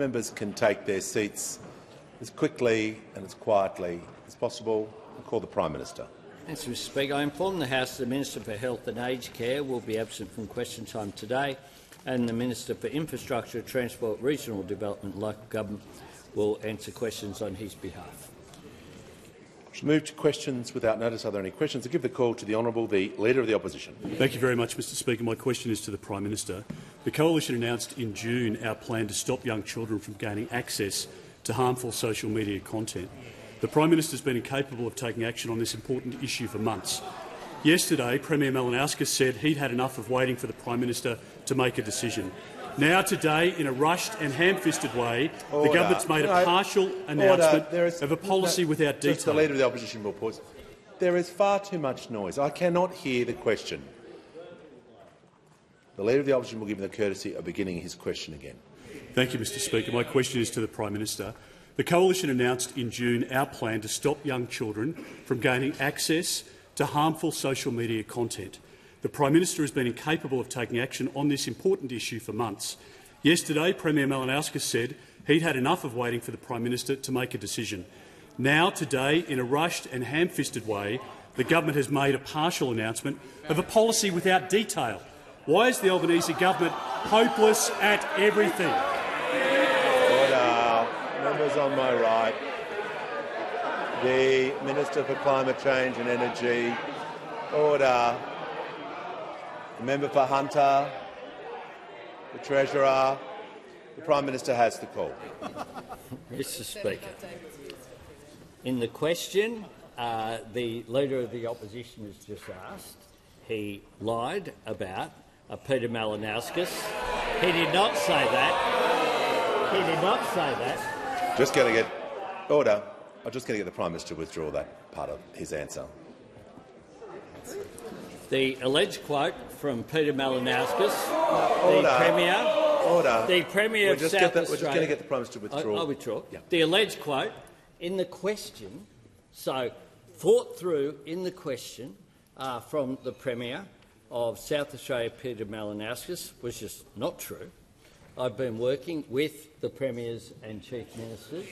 Members can take their seats as quickly and as quietly as possible. I call the Prime Minister. Thanks, Mr Speaker. I inform the House the Minister for Health and Aged Care will be absent from question time today, and the Minister for Infrastructure, Transport, Regional Development and Local Government will answer questions on his behalf. I shall move to questions without notice. Are there any questions? I give the call to the Honourable the Leader of the Opposition. Thank you very much, Mr Speaker. My question is to the Prime Minister. The Coalition announced in June our plan to stop young children from gaining access to harmful social media content. The Prime Minister has been incapable of taking action on this important issue for months. Yesterday, Premier Malinauskas said he'd had enough of waiting for the Prime Minister to make a decision. Now, today, in a rushed and ham-fisted way, the government's made a partial announcement of a policy without detail. Just the Leader of the Opposition will pause. There is far too much noise. I cannot hear the question. The Leader of the Opposition will give me the courtesy of beginning his question again. Thank you, Mr Speaker. My question is to the Prime Minister. The Coalition announced in June our plan to stop young children from gaining access to harmful social media content. The Prime Minister has been incapable of taking action on this important issue for months. Yesterday, Premier Malinauskas said he'd had enough of waiting for the Prime Minister to make a decision. Now, today, in a rushed and ham-fisted way, the government has made a partial announcement of a policy without detail. Why is the Albanese government hopeless at everything? Order. Members on my right. The Minister for Climate Change and Energy. Order. The Member for Hunter. The Treasurer. The Prime Minister has the call. Mr Speaker, in the question the Leader of the Opposition has just asked, he lied about Peter Malinauskas. He did not say that. He did not say that. Just going to get order. I'm just going to get the Prime Minister to withdraw that part of his answer. The alleged quote from Peter Malinauskas, Order. the Premier, Order. the Premier of South Australia. We're just going to get the Prime Minister to withdraw. I'll withdraw. Yeah. The alleged quote in the question, so thought through in the question from the Premier of South Australia, Peter Malinauskas, was just not true. I've been working with the Premiers and Chief Ministers.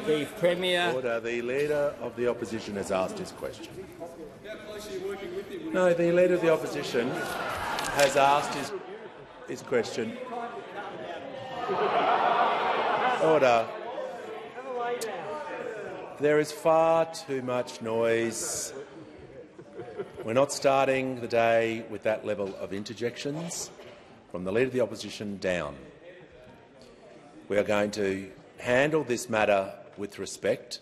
The Premier... Order. The Leader of the Opposition has asked his question. No, the Leader of the Opposition has asked his question. Order. There is far too much noise. We're not starting the day with that level of interjections from the Leader of the Opposition down. We are going to handle this matter with respect.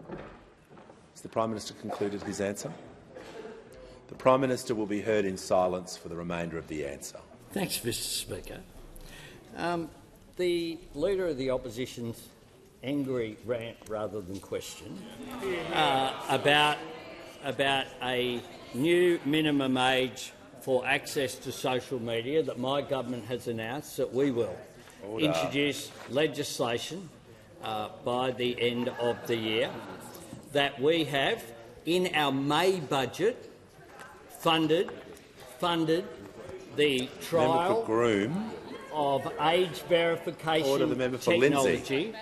Has the Prime Minister concluded his answer? The Prime Minister will be heard in silence for the remainder of the answer. Thanks, Mr Speaker. The Leader of the Opposition's angry rant rather than question about a new minimum age for access to social media that my government has announced that we will introduce legislation by the end of the year, that we have in our May budget funded the trial of age verification technology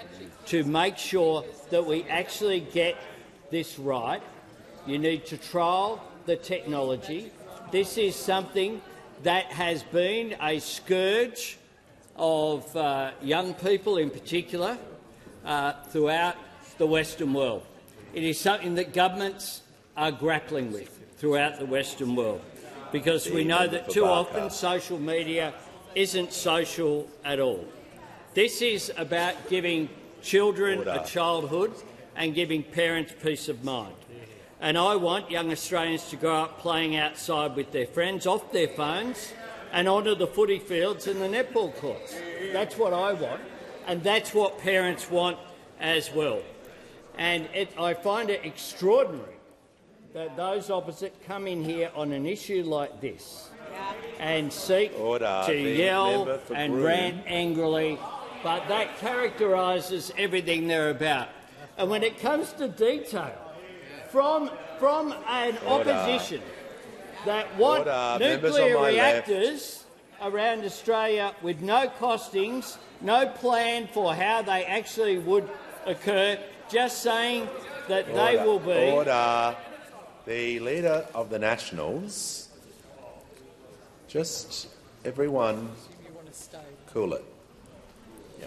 to make sure that we actually get this right. You need to trial the technology. This is something that has been a scourge of young people in particular throughout the Western world. It is something that governments are grappling with throughout the Western world, because we know that too often social media isn't social at all. This is about giving children a childhood and giving parents peace of mind. And I want young Australians to grow up playing outside with their friends, off their phones, and onto the footy fields and the netball courts. That's what I want, and that's what parents want as well. And I find it extraordinary that those opposite come in here on an issue like this and seek to yell and rant angrily, but that characterises everything they're about. And when it comes to detail, from an opposition that want nuclear reactors around Australia with no costings, no plan for how they actually would occur, just saying that they will be— Order. The Leader of the Nationals. Just everyone cool it. Yeah.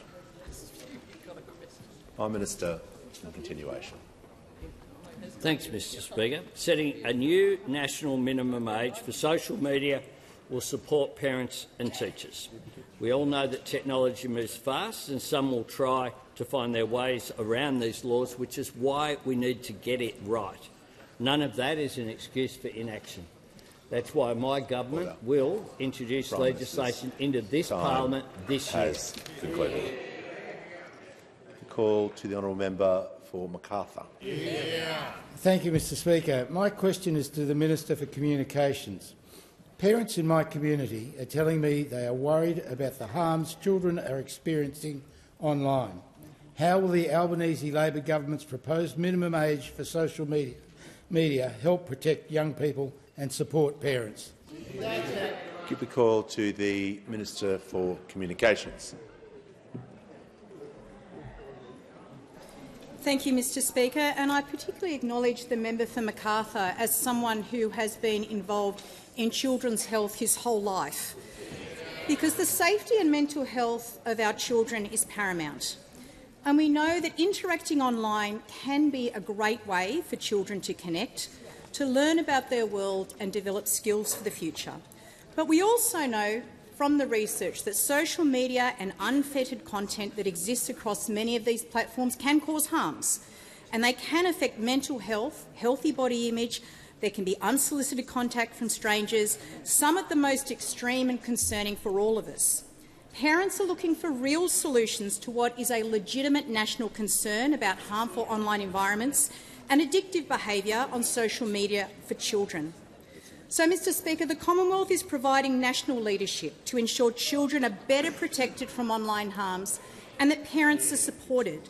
Prime Minister, in continuation. Thanks, Mr Speaker. Setting a new national minimum age for social media will support parents and teachers. We all know that technology moves fast and some will try to find their ways around these laws, which is why we need to get it right. None of that is an excuse for inaction. That's why my government will introduce legislation into this parliament this year. Concluded. Call to the honourable member for Macarthur. Thank you, Mr Speaker. My question is to the Minister for Communications. Parents in my community are telling me they are worried about the harms children are experiencing online. How will the Albanese Labor government's proposed minimum age for social media help protect young people and support parents? Give the call to the Minister for Communications. Thank you, Mr Speaker, and I particularly acknowledge the member for Macarthur as someone who has been involved in children's health his whole life, because the safety and mental health of our children is paramount. And we know that interacting online can be a great way for children to connect, to learn about their world and develop skills for the future. But we also know from the research that social media and unfettered content that exists across many of these platforms can cause harms, and they can affect mental health, healthy body image. There can be unsolicited contact from strangers, some at the most extreme and concerning for all of us. Parents are looking for real solutions to what is a legitimate national concern about harmful online environments and addictive behaviour on social media for children. So, Mr Speaker, the Commonwealth is providing national leadership to ensure children are better protected from online harms and that parents are supported.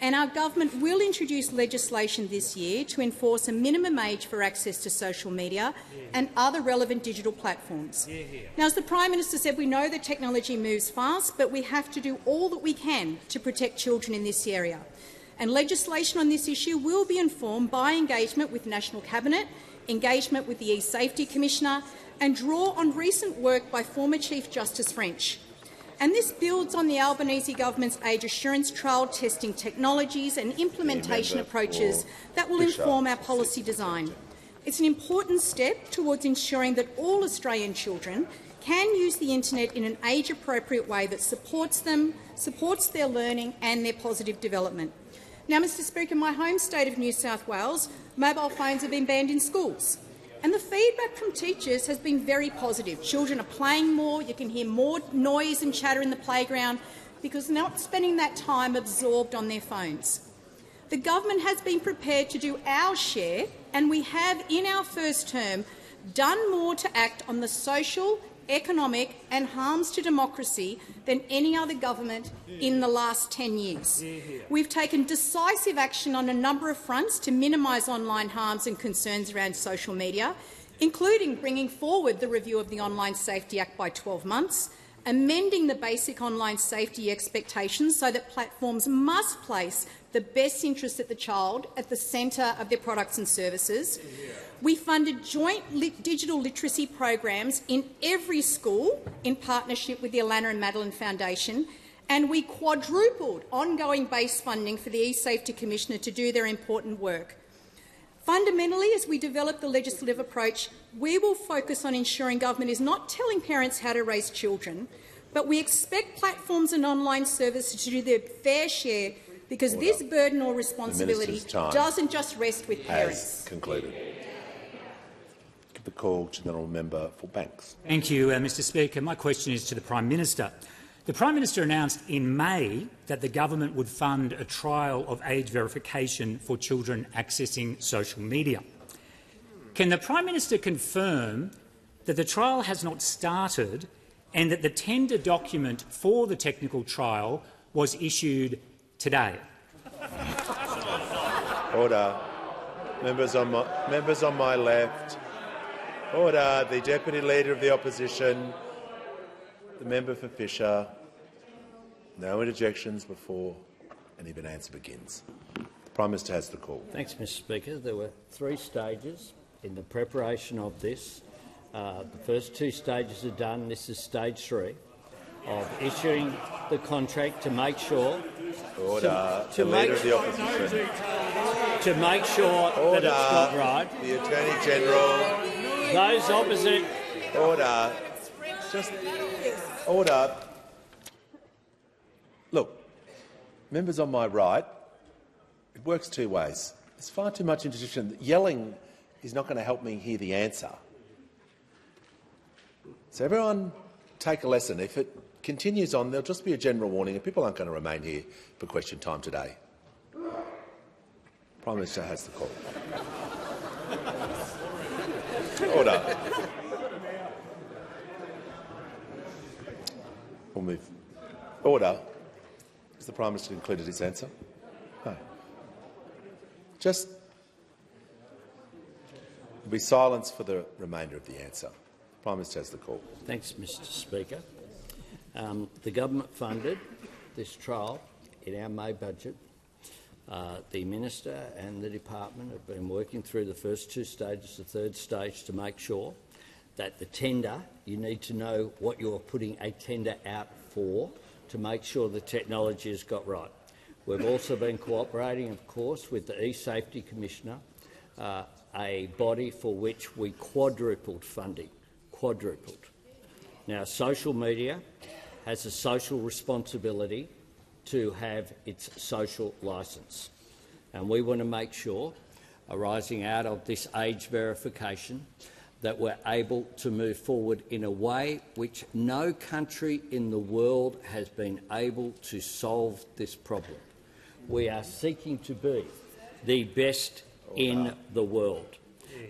And our government will introduce legislation this year to enforce a minimum age for access to social media and other relevant digital platforms. Now, as the Prime Minister said, we know that technology moves fast, but we have to do all that we can to protect children in this area. And legislation on this issue will be informed by engagement with National Cabinet, engagement with the E-Safety Commissioner, and draw on recent work by former Chief Justice French. And this builds on the Albanese government's age assurance trial testing technologies and implementation approaches that will inform our policy design. It's an important step towards ensuring that all Australian children can use the internet in an age-appropriate way that supports them, supports their learning and their positive development. Now, Mr Speaker, in my home state of New South Wales, mobile phones have been banned in schools. And the feedback from teachers has been very positive. Children are playing more, you can hear more noise and chatter in the playground because they're not spending that time absorbed on their phones. The government has been prepared to do our share, and we have, in our first term, done more to act on the social, economic and harms to democracy than any other government in the last 10 years. We've taken decisive action on a number of fronts to minimise online harms and concerns around social media, including bringing forward the review of the Online Safety Act by 12 months, amending the basic online safety expectations so that platforms must place the best interests of the child at the centre of their products and services. We funded joint digital literacy programs in every school in partnership with the Alana and Madeline Foundation, and we quadrupled ongoing base funding for the E-Safety Commissioner to do their important work. Fundamentally, as we develop the legislative approach, we will focus on ensuring government is not telling parents how to raise children, but we expect platforms and online services to do their fair share because this burden or responsibility doesn't just rest with parents. Concluded. Give the call to the honourable member for Banks. Thank you, Mr Speaker. My question is to the Prime Minister. The Prime Minister announced in May that the government would fund a trial of age verification for children accessing social media. Can the Prime Minister confirm that the trial has not started and that the tender document for the technical trial was issued today? Order. Members on my left. Order. The Deputy Leader of the Opposition. The member for Fisher. No interjections before any answer begins. The Prime Minister has the call. Thanks, Mr Speaker. There were 3 stages in the preparation of this. The first 2 stages are done. This is stage 3 of issuing the contract to make sure Order. The Leader of the Opposition. To make sure Order. that it's not right. The Attorney General. Those opposite. Order. Just order. Look, members on my right, it works 2 ways. There's far too much interjection. Yelling is not going to help me hear the answer. So everyone take a lesson. If it continues on, there'll just be a general warning and people aren't going to remain here for question time today. Prime Minister has the call. Order. We'll move. Order. Has the Prime Minister concluded his answer? No. Just there'll be silence for the remainder of the answer. The Prime Minister has the call. Thanks, Mr Speaker. The government funded this trial in our May budget. The Minister and the Department have been working through the first 2 stages, the 3rd stage, to make sure that the tender, you need to know what you're putting a tender out for, to make sure the technology has got right. We've also been cooperating, of course, with the E-Safety Commissioner, a body for which we quadrupled funding. Quadrupled. Now, social media has a social responsibility to have its social licence, and we want to make sure, arising out of this age verification, that we're able to move forward in a way which no country in the world has been able to solve this problem. We are seeking to be the best in the world,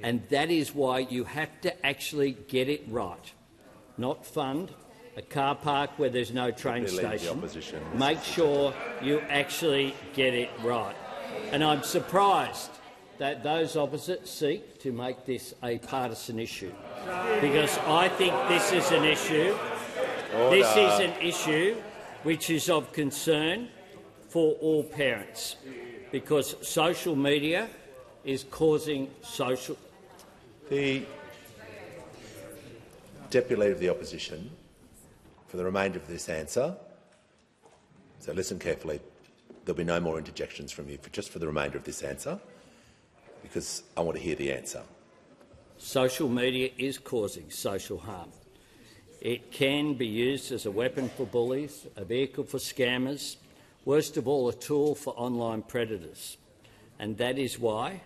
and that is why you have to actually get it right, not fund a car park where there's no train station. Make sure you actually get it right. And I'm surprised that those opposite seek to make this a partisan issue, because I think this is an issue. Order. This is an issue which is of concern for all parents, because social media is causing social. The Deputy Leader of the Opposition, for the remainder of this answer, so listen carefully. There'll be no more interjections from you just for the remainder of this answer, because I want to hear the answer. Social media is causing social harm. It can be used as a weapon for bullies, a vehicle for scammers, worst of all, a tool for online predators. And that is why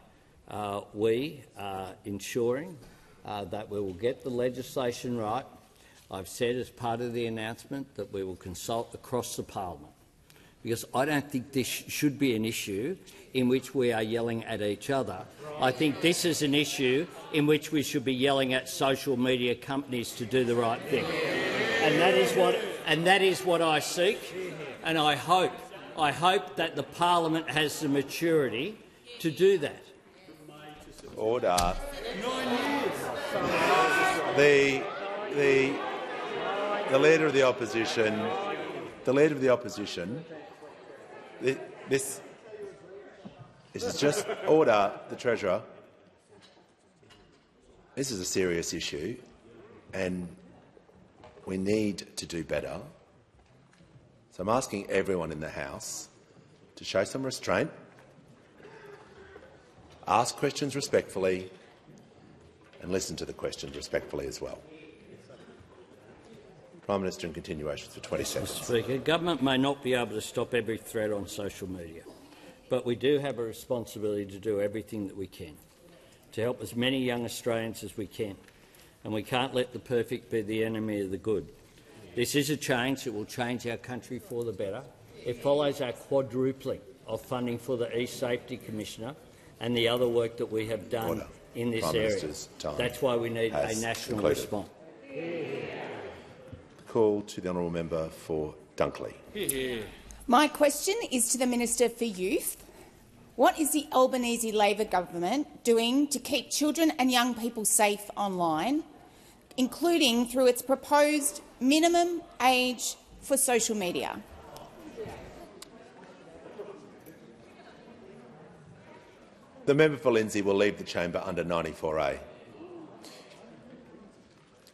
we are ensuring that we will get the legislation right. I've said as part of the announcement that we will consult across the parliament, because I don't think this should be an issue in which we are yelling at each other. I think this is an issue in which we should be yelling at social media companies to do the right thing. And that is what I seek, and I hope that the parliament has the maturity to do that. Order. The Leader of the Opposition. The Leader of the Opposition. This is just order. The Treasurer. This is a serious issue, and we need to do better. So I'm asking everyone in the House to show some restraint, ask questions respectfully, and listen to the questions respectfully as well. Prime Minister, in continuation for 20 seconds. Mr Speaker, government may not be able to stop every threat on social media, but we do have a responsibility to do everything that we can to help as many young Australians as we can, and we can't let the perfect be the enemy of the good. This is a change that will change our country for the better. It follows our quadrupling of funding for the E-Safety Commissioner and the other work that we have done in this area. That's why we need a national response. Call to the honourable member for Dunkley. My question is to the Minister for Youth. What is the Albanese Labor government doing to keep children and young people safe online, including through its proposed minimum age for social media? The member for Lindsay will leave the chamber under 94A.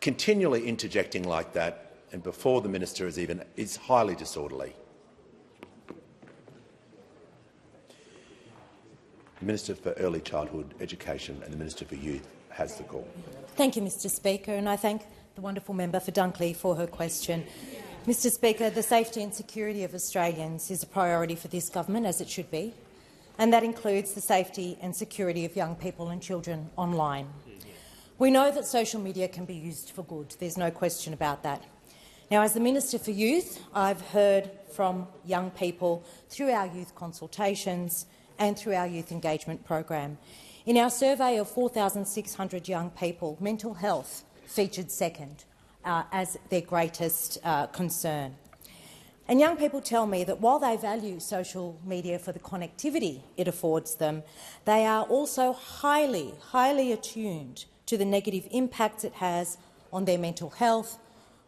Continually interjecting like that and before the minister is highly disorderly. The Minister for Early Childhood Education and the Minister for Youth has the call. Thank you, Mr Speaker, and I thank the wonderful member for Dunkley for her question. Mr Speaker, the safety and security of Australians is a priority for this government, as it should be, and that includes the safety and security of young people and children online. We know that social media can be used for good. There's no question about that. Now, as the Minister for Youth, I've heard from young people through our youth consultations and through our youth engagement program. In our survey of 4,600 young people, mental health featured second as their greatest concern. And young people tell me that while they value social media for the connectivity it affords them, they are also highly, highly attuned to the negative impacts it has on their mental health,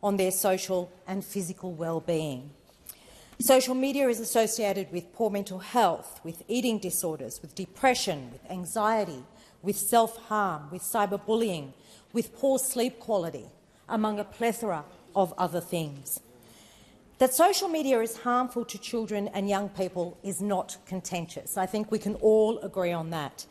on their social and physical well-being. Social media is associated with poor mental health, with eating disorders, with depression, with anxiety, with self-harm, with cyberbullying, with poor sleep quality, among a plethora of other things. That social media is harmful to children and young people is not contentious. I think we can all agree on that.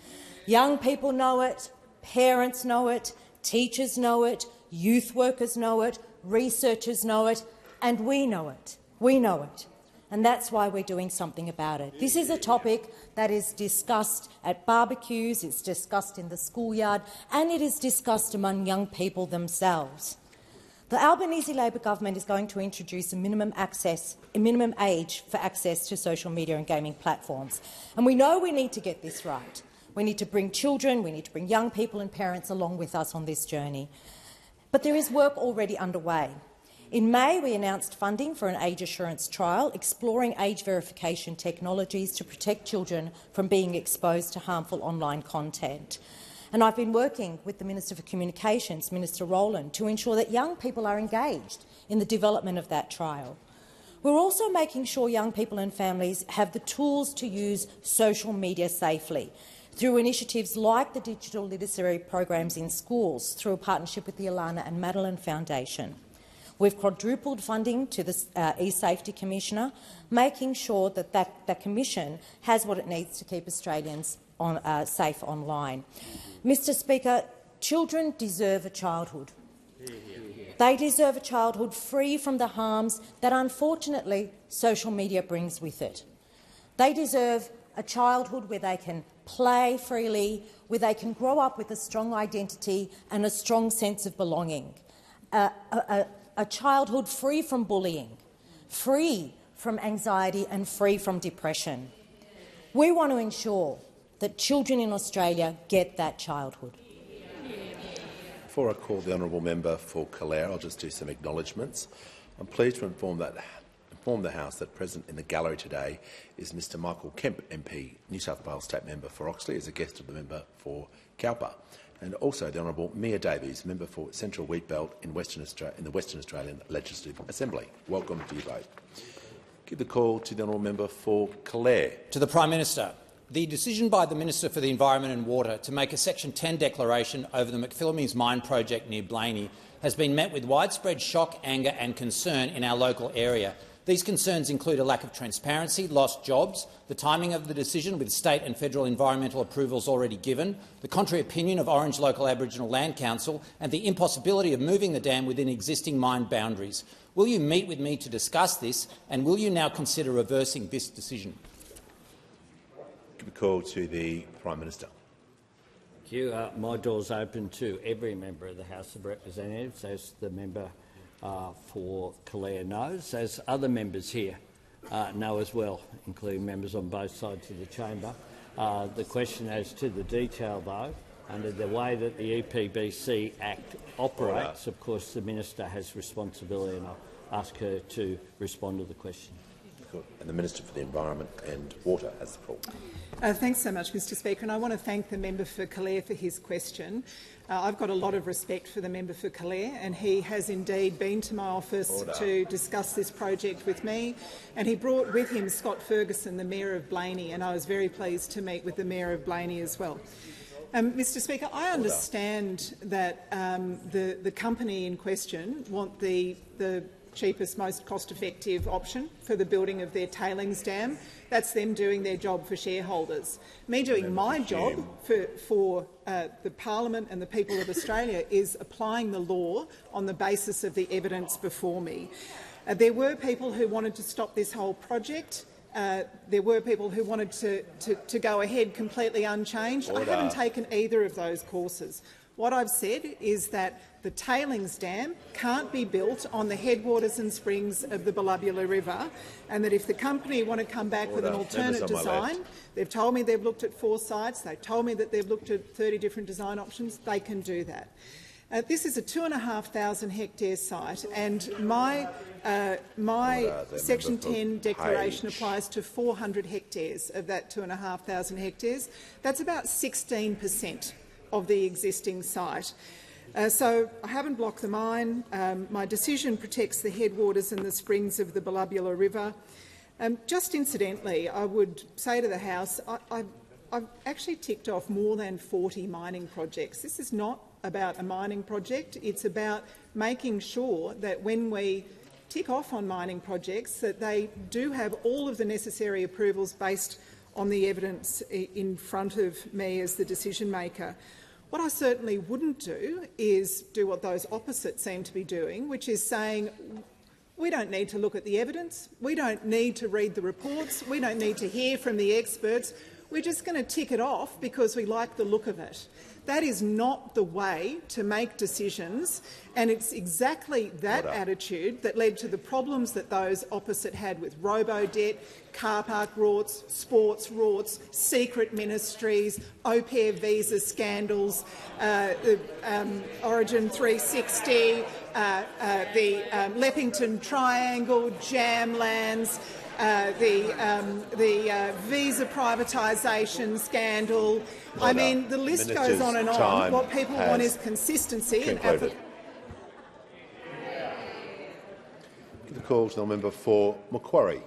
Young people know it, parents know it, teachers know it, youth workers know it, researchers know it, and we know it. We know it. And that's why we're doing something about it. This is a topic that is discussed at barbecues, it's discussed in the schoolyard, and it is discussed among young people themselves. The Albanese Labor government is going to introduce a minimum age for access to social media and gaming platforms. And we know we need to get this right. We need to bring children, we need to bring young people and parents along with us on this journey. But there is work already underway. In May, we announced funding for an age assurance trial exploring age verification technologies to protect children from being exposed to harmful online content. And I've been working with the Minister for Communications, Minister Rowland, to ensure that young people are engaged in the development of that trial. We're also making sure young people and families have the tools to use social media safely through initiatives like the digital literacy programs in schools through a partnership with the Alana and Madeline Foundation. We've quadrupled funding to the e-Safety Commissioner, making sure that that commission has what it needs to keep Australians safe online. Mr Speaker, children deserve a childhood. They deserve a childhood free from the harms that, unfortunately, social media brings with it. They deserve a childhood where they can play freely, where they can grow up with a strong identity and a strong sense of belonging. A childhood free from bullying, free from anxiety and free from depression. We want to ensure that children in Australia get that childhood. Before I call the honourable member for Calare, I'll just do some acknowledgements. I'm pleased to inform the House that present in the gallery today is Mr Michael Kemp MP, New South Wales State Member for Oxley, as a guest of the member for Cowper, and also the Honourable Mia Davies, Member for Central Wheatbelt in the Western Australian Legislative Assembly. Welcome to you both. Give the call to the Honourable Member for Calare. To the Prime Minister. The decision by the Minister for the Environment and Water to make a Section 10 declaration over the McPhillamys mine project near Blaney has been met with widespread shock, anger and concern in our local area. These concerns include a lack of transparency, lost jobs, the timing of the decision with state and federal environmental approvals already given, the contrary opinion of Orange Local Aboriginal Land Council and the impossibility of moving the dam within existing mine boundaries. Will you meet with me to discuss this, and will you now consider reversing this decision? Give a call to the Prime Minister. Thank you. My door's open to every member of the House of Representatives, as the member for Calare knows, as other members here know as well, including members on both sides of the chamber. The question as to the detail, though, under the way that the EPBC Act operates, of course the Minister has responsibility, and I'll ask her to respond to the question. and the Minister for the Environment and Water has the floor. Thanks so much, Mr Speaker, and I want to thank the member for Calare for his question. I've got a lot of respect for the member for Calare, and he has indeed been to my office to discuss this project with me, and he brought with him Scott Ferguson, the Mayor of Blaney, and I was very pleased to meet with the Mayor of Blaney as well. Mr Speaker, I understand that the company in question want the cheapest, most cost-effective option for the building of their tailings dam. That's them doing their job for shareholders. Me doing my job for the Parliament and the people of Australia is applying the law on the basis of the evidence before me. There were people who wanted to stop this whole project. There were people who wanted to go ahead completely unchanged. I haven't taken either of those courses. What I've said is that the tailings dam can't be built on the headwaters and springs of the Belubula River, and that if the company want to come back with an alternate design, they've told me they've looked at 4 sites, they've told me that they've looked at 30 different design options, they can do that. This is a 2,500 hectare site, and my Section 10 declaration applies to 400 hectares of that 2,500 hectares. That's about 16% of the existing site. So I haven't blocked the mine. My decision protects the headwaters and the springs of the Belubula River. Just incidentally, I would say to the House, I've actually ticked off more than 40 mining projects. This is not about a mining project. It's about making sure that when we tick off on mining projects, that they do have all of the necessary approvals based on the evidence in front of me as the decision-maker. What I certainly wouldn't do is do what those opposites seem to be doing, which is saying we don't need to look at the evidence, we don't need to read the reports, we don't need to hear from the experts. We're just going to tick it off because we like the look of it. That is not the way to make decisions, and it's exactly that attitude that led to the problems that those opposite had with robo-debt, car park rorts, sports rorts, secret ministries, au pair visa scandals, Origin 360, the Leppington Triangle, jam lands, the visa privatisation scandal. I mean, the list goes on and on. What people want is consistency. Give the call to the member for Macquarie.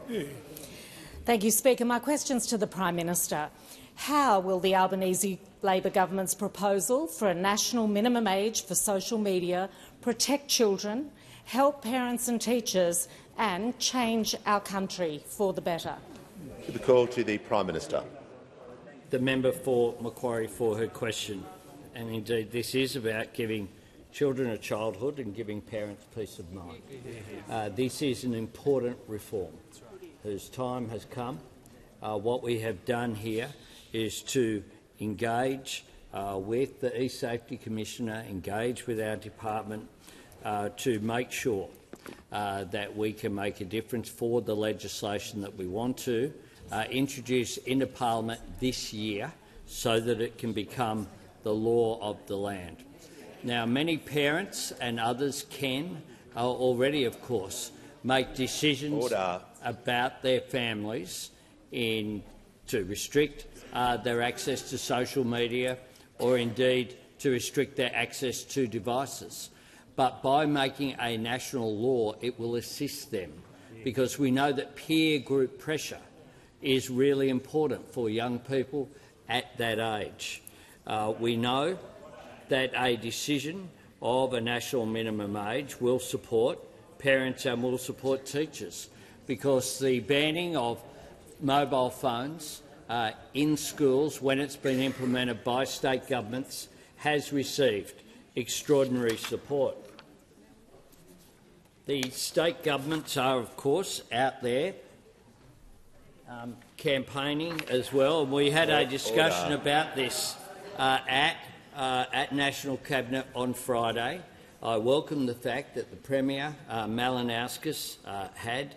Thank you, Speaker. My question's to the Prime Minister. How will the Albanese Labor government's proposal for a national minimum age for social media protect children, help parents and teachers and change our country for the better? Give the call to the Prime Minister. The member for Macquarie for her question. And indeed, this is about giving children a childhood and giving parents peace of mind. This is an important reform whose time has come. What we have done here is to engage with the eSafety Commissioner, engage with our department to make sure that we can make a difference for the legislation that we want to introduce into Parliament this year so that it can become the law of the land. Now, many parents and others can already, of course, make decisions about their families to restrict their access to social media or indeed to restrict their access to devices. But by making a national law, it will assist them, because we know that peer group pressure is really important for young people at that age. We know that a decision of a national minimum age will support parents and will support teachers, because the banning of mobile phones in schools, when it's been implemented by state governments, has received extraordinary support. The state governments are, of course, out there campaigning as well, and we had a discussion about this at National Cabinet on Friday. I welcome the fact that the Premier, Malinowskis, had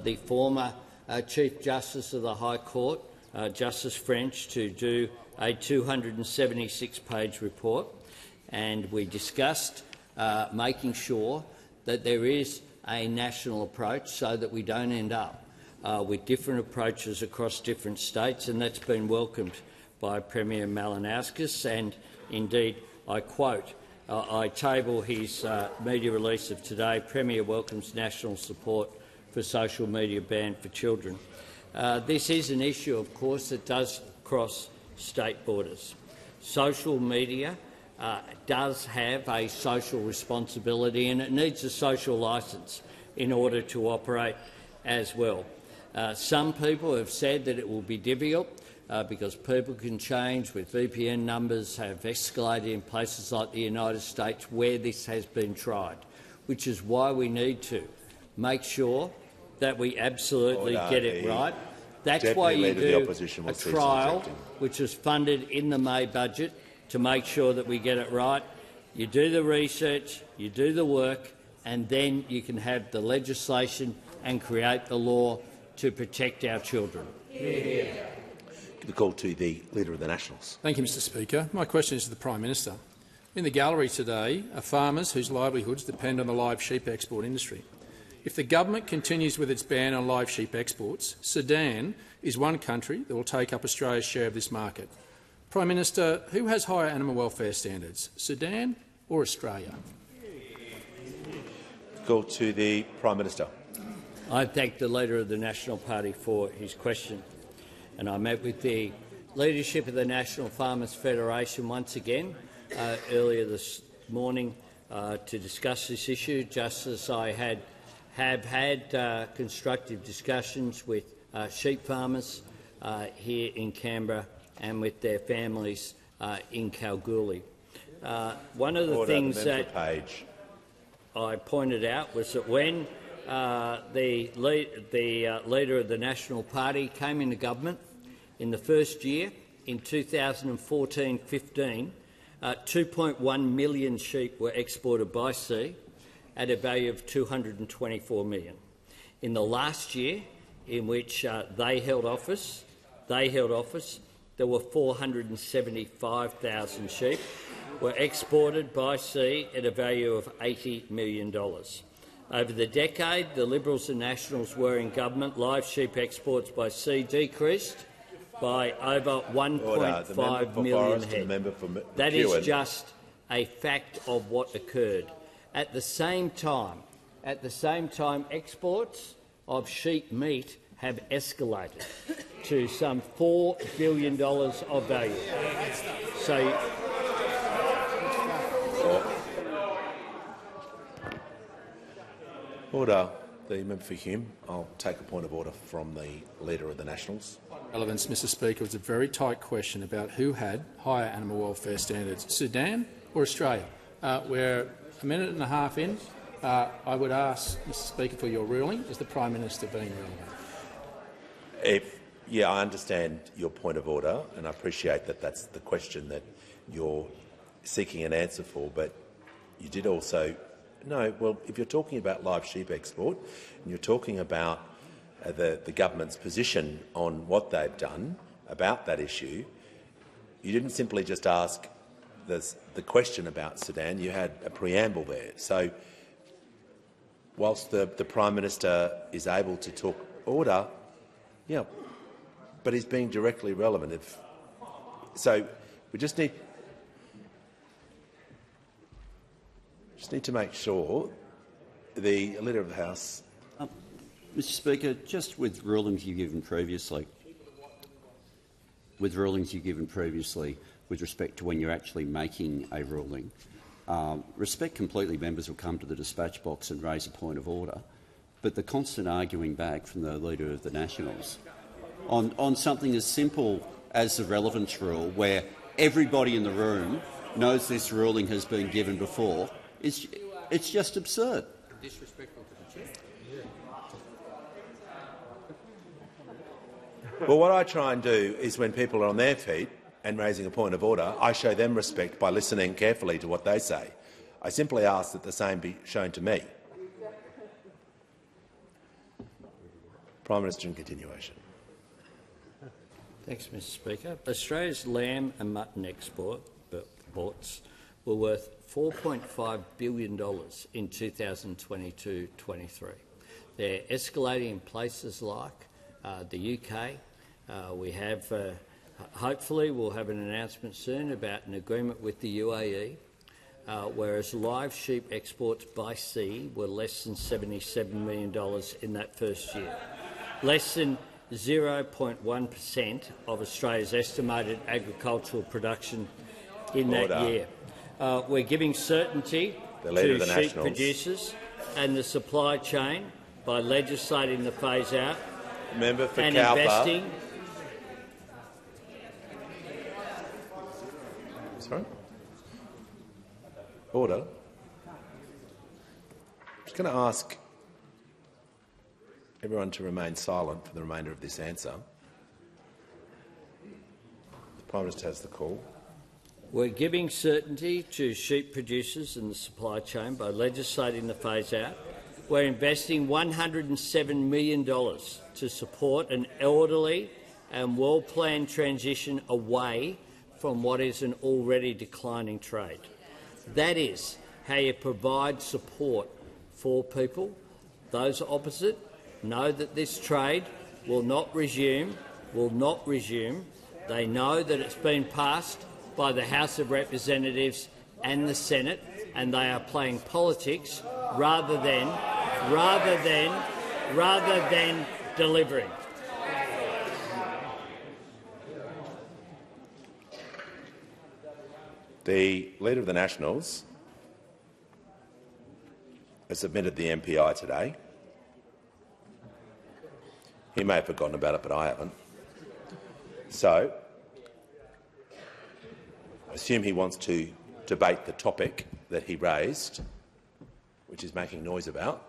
the former Chief Justice of the High Court, Justice French, to do a 276-page report, and we discussed making sure that there is a national approach so that we don't end up with different approaches across different states, and that's been welcomed by Premier Malinowskis. And indeed, I quote, I table his media release of today. Premier welcomes national support for social media ban for children. This is an issue, of course, that does cross state borders. Social media does have a social responsibility, and it needs a social licence in order to operate as well. Some people have said that it will be difficult because people can change, with VPN numbers have escalated in places like the United States where this has been tried, which is why we need to make sure that we absolutely get it right. That's why you do a trial which is funded in the May budget to make sure that we get it right. You do the research, you do the work, and then you can have the legislation and create the law to protect our children. The call to the Leader of the Nationals. Thank you, Mr Speaker. My question is to the Prime Minister. In the gallery today are farmers whose livelihoods depend on the live sheep export industry. If the government continues with its ban on live sheep exports, Sudan is one country that will take up Australia's share of this market. Prime Minister, who has higher animal welfare standards, Sudan or Australia? Call to the Prime Minister. I thank the Leader of the National Party for his question, and I met with the leadership of the National Farmers Federation once again earlier this morning to discuss this issue, just as I have had constructive discussions with sheep farmers here in Canberra and with their families in Kalgoorlie. One of the things that I pointed out was that when the Leader of the National Party came into government in the first year, in 2014-15, 2.1 million sheep were exported by sea at a value of $224 million. In the last year, in which they held office, there were 475,000 sheep were exported by sea at a value of $80 million. Over the decade the Liberals and Nationals were in government, live sheep exports by sea decreased by over 1.5 million head. That is just a fact of what occurred. At the same time, exports of sheep meat have escalated to some $4 billion of value. So, order. The member for Hume. I'll take a point of order from the Leader of the Nationals. Relevance, Mr Speaker. It's a very tight question about who had higher animal welfare standards, Sudan or Australia. We're a minute and a half in. I would ask, Mr Speaker, for your ruling. Is the Prime Minister being relevant? Yeah, I understand your point of order, and I appreciate that that's the question that you're seeking an answer for, but you did also— No, well, if you're talking about live sheep export and you're talking about the government's position on what they've done about that issue, you didn't simply just ask the question about Sudan, you had a preamble there. So whilst the Prime Minister is able to talk order, yeah, but he's being directly relevant. So we just need to make sure the Leader of the House— Mr Speaker, just with rulings you've given previously, with respect to when you're actually making a ruling, respect completely members will come to the dispatch box and raise a point of order, but the constant arguing back from the Leader of the Nationals on something as simple as the relevance rule, where everybody in the room knows this ruling has been given before, it's just absurd. Disrespectful to the chair. Well, what I try and do is when people are on their feet and raising a point of order, I show them respect by listening carefully to what they say. I simply ask that the same be shown to me. Prime Minister in continuation. Thanks, Mr Speaker. Australia's lamb and mutton exports were worth $4.5 billion in 2022-23. They're escalating in places like the UK. We have, hopefully, we'll have an announcement soon about an agreement with the UAE, whereas live sheep exports by sea were less than $77 million in that first year. Less than 0.1% of Australia's estimated agricultural production in that year. We're giving certainty to sheep producers and the supply chain by legislating the phase-out and investing. Sorry? Order. I'm just going to ask everyone to remain silent for the remainder of this answer. The Prime Minister has the call. We're giving certainty to sheep producers and the supply chain by legislating the phase-out. We're investing $107 million to support an orderly and well-planned transition away from what is an already declining trade. That is how you provide support for people. Those opposite know that this trade will not resume. They know that it's been passed by the House of Representatives and the Senate, and they are playing politics rather than delivering. The Leader of the Nationals has submitted the MPI today. He may have forgotten about it, but I haven't. So, I assume he wants to debate the topic that he raised, which is making noise about.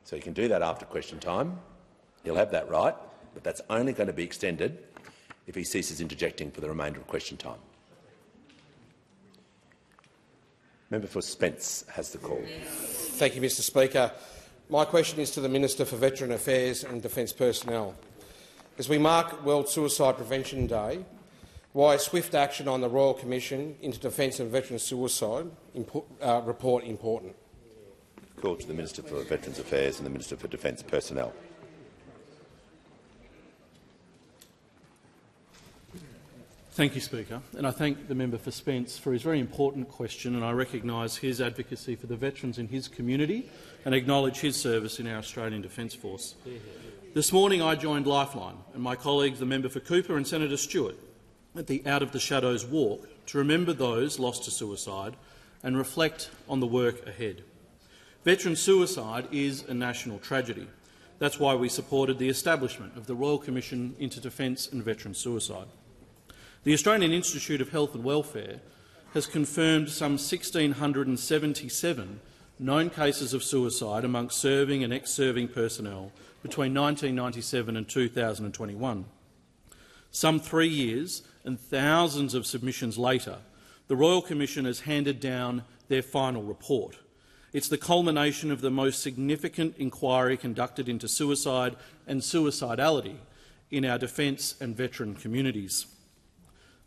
So he can do that after question time. He'll have that right, but that's only going to be extended if he ceases interjecting for the remainder of question time. Member for Spence has the call. Thank you, Mr Speaker. My question is to the Minister for Veteran Affairs and Defence Personnel. As we mark World Suicide Prevention Day, why is swift action on the Royal Commission into Defence and Veteran Suicide report important? Call to the Minister for Veterans Affairs and the Minister for Defence Personnel. Thank you, Speaker, and I thank the member for Spence for his very important question, and I recognise his advocacy for the veterans in his community and acknowledge his service in our Australian Defence Force. This morning I joined Lifeline and my colleagues, the member for Cooper and Senator Stewart, at the Out of the Shadows walk to remember those lost to suicide and reflect on the work ahead. Veteran suicide is a national tragedy. That's why we supported the establishment of the Royal Commission into Defence and Veteran Suicide. The Australian Institute of Health and Welfare has confirmed some 1,677 known cases of suicide amongst serving and ex-serving personnel between 1997 and 2021. Some 3 years and thousands of submissions later, the Royal Commission has handed down their final report. It's the culmination of the most significant inquiry conducted into suicide and suicidality in our defence and veteran communities.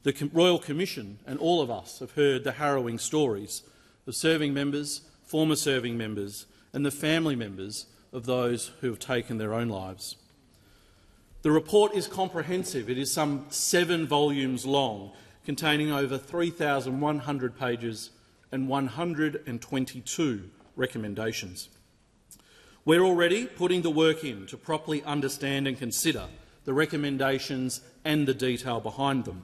The Royal Commission and all of us have heard the harrowing stories of serving members, former serving members and the family members of those who have taken their own lives. The report is comprehensive. It is some 7 volumes long, containing over 3,100 pages and 122 recommendations. We're already putting the work in to properly understand and consider the recommendations and the detail behind them.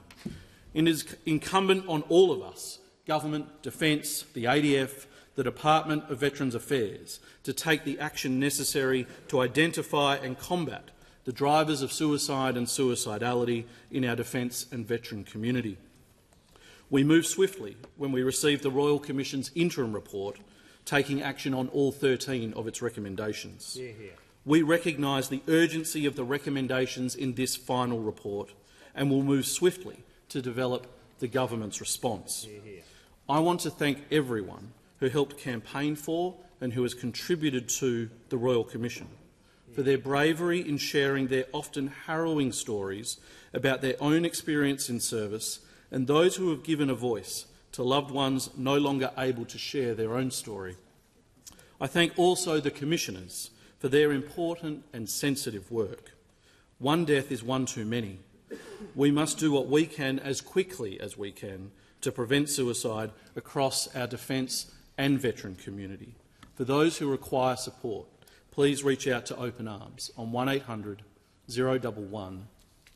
It is incumbent on all of us, government, defence, the ADF, the Department of Veterans Affairs, to take the action necessary to identify and combat the drivers of suicide and suicidality in our defence and veteran community. We moved swiftly when we received the Royal Commission's interim report, taking action on all 13 of its recommendations. We recognise the urgency of the recommendations in this final report and will move swiftly to develop the government's response. I want to thank everyone who helped campaign for and who has contributed to the Royal Commission for their bravery in sharing their often harrowing stories about their own experience in service and those who have given a voice to loved ones no longer able to share their own story. I thank also the Commissioners for their important and sensitive work. One death is one too many. We must do what we can as quickly as we can to prevent suicide across our defence and veteran community. For those who require support, please reach out to Open Arms on 1800 011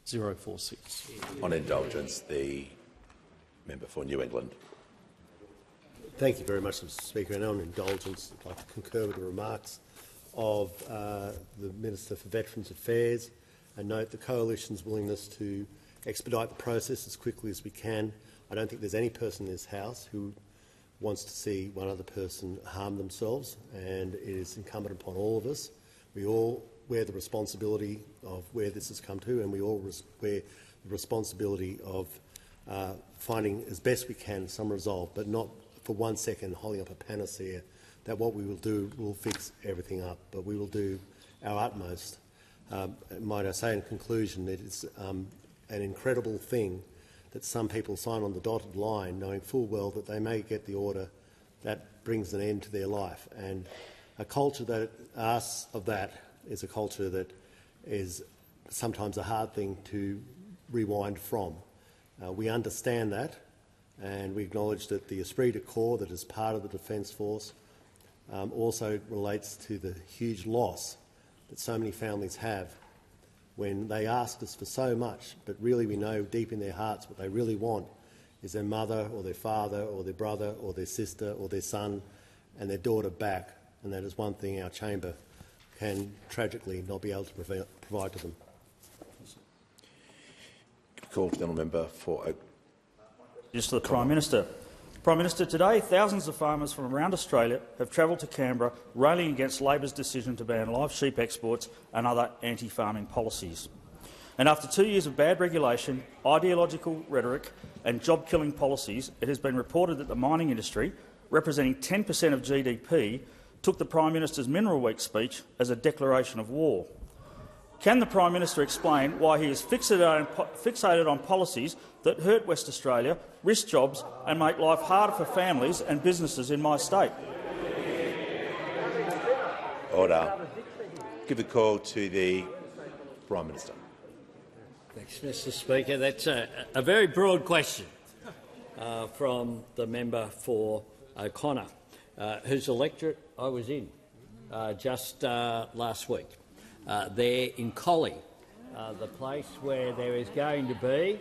046. On indulgence, the member for New England. Thank you very much, Mr Speaker. And on indulgence, I'd like to concur with the remarks of the Minister for Veterans Affairs and note the Coalition's willingness to expedite the process as quickly as we can. I don't think there's any person in this House who wants to see one other person harm themselves, and it is incumbent upon all of us. We all wear the responsibility of where this has come to, and we all wear the responsibility of finding as best we can some resolve, but not for 1 second holding up a panacea that what we will do will fix everything up, but we will do our utmost. Might I say in conclusion, it is an incredible thing that some people sign on the dotted line knowing full well that they may get the order that brings an end to their life. And a culture that asks of that is a culture that is sometimes a hard thing to rewind from. We understand that, and we acknowledge that the esprit de corps that is part of the Defence Force also relates to the huge loss that so many families have when they ask us for so much, but really we know deep in their hearts what they really want is their mother or their father or their brother or their sister or their son and their daughter back, and that is one thing our chamber can tragically not be able to provide to them. Call to the honourable member for Oak. Just to the Prime Minister. Prime Minister, today thousands of farmers from around Australia have travelled to Canberra railing against Labor's decision to ban live sheep exports and other anti-farming policies. And after 2 years of bad regulation, ideological rhetoric and job-killing policies, it has been reported that the mining industry, representing 10% of GDP, took the Prime Minister's Mineral Week speech as a declaration of war. Can the Prime Minister explain why he is fixated on policies that hurt West Australia, risk jobs and make life harder for families and businesses in my state? Order. Give the call to the Prime Minister. Thanks, Mr Speaker. That's a very broad question from the member for O'Connor, whose electorate I was in just last week. There in Collie, the place where there is going to be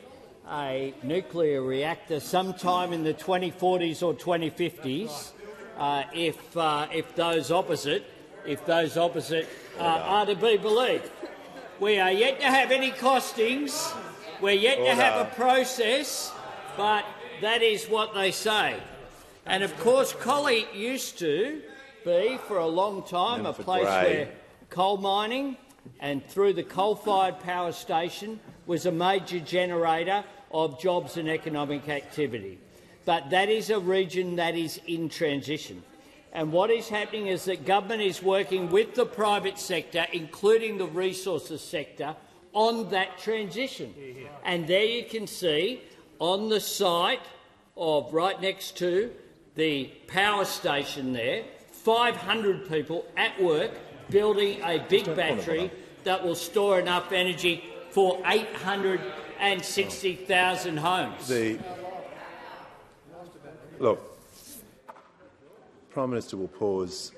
a nuclear reactor sometime in the 2040s or 2050s, if those opposite are to be believed. We are yet to have any costings. We're yet to have a process, but that is what they say. And of course, Collie used to be for a long time a place where coal mining and through the coal-fired power station was a major generator of jobs and economic activity. But that is a region that is in transition. And what is happening is that government is working with the private sector, including the resources sector, on that transition. And there you can see on the site of right next to the power station there, 500 people at work building a big battery that will store enough energy for 860,000 homes. Look, Prime Minister will pause.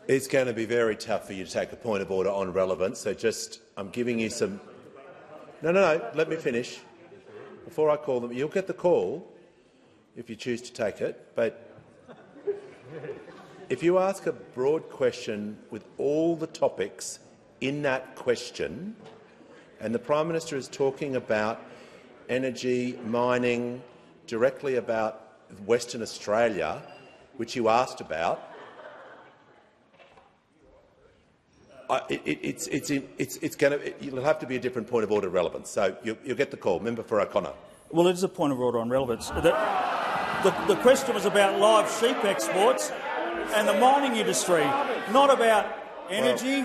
It's going to be very tough for you to take a point of order on relevance, so I'm giving you some— No, let me finish. Before I call them, you'll get the call if you choose to take it, but if you ask a broad question with all the topics in that question, and the Prime Minister is talking about energy, mining, directly about Western Australia, which you asked about, it'll have to be a different point of order relevance. So you'll get the call. Member for O'Connor. Well, it is a point of order on relevance. The question was about live sheep exports and the mining industry, not about energy.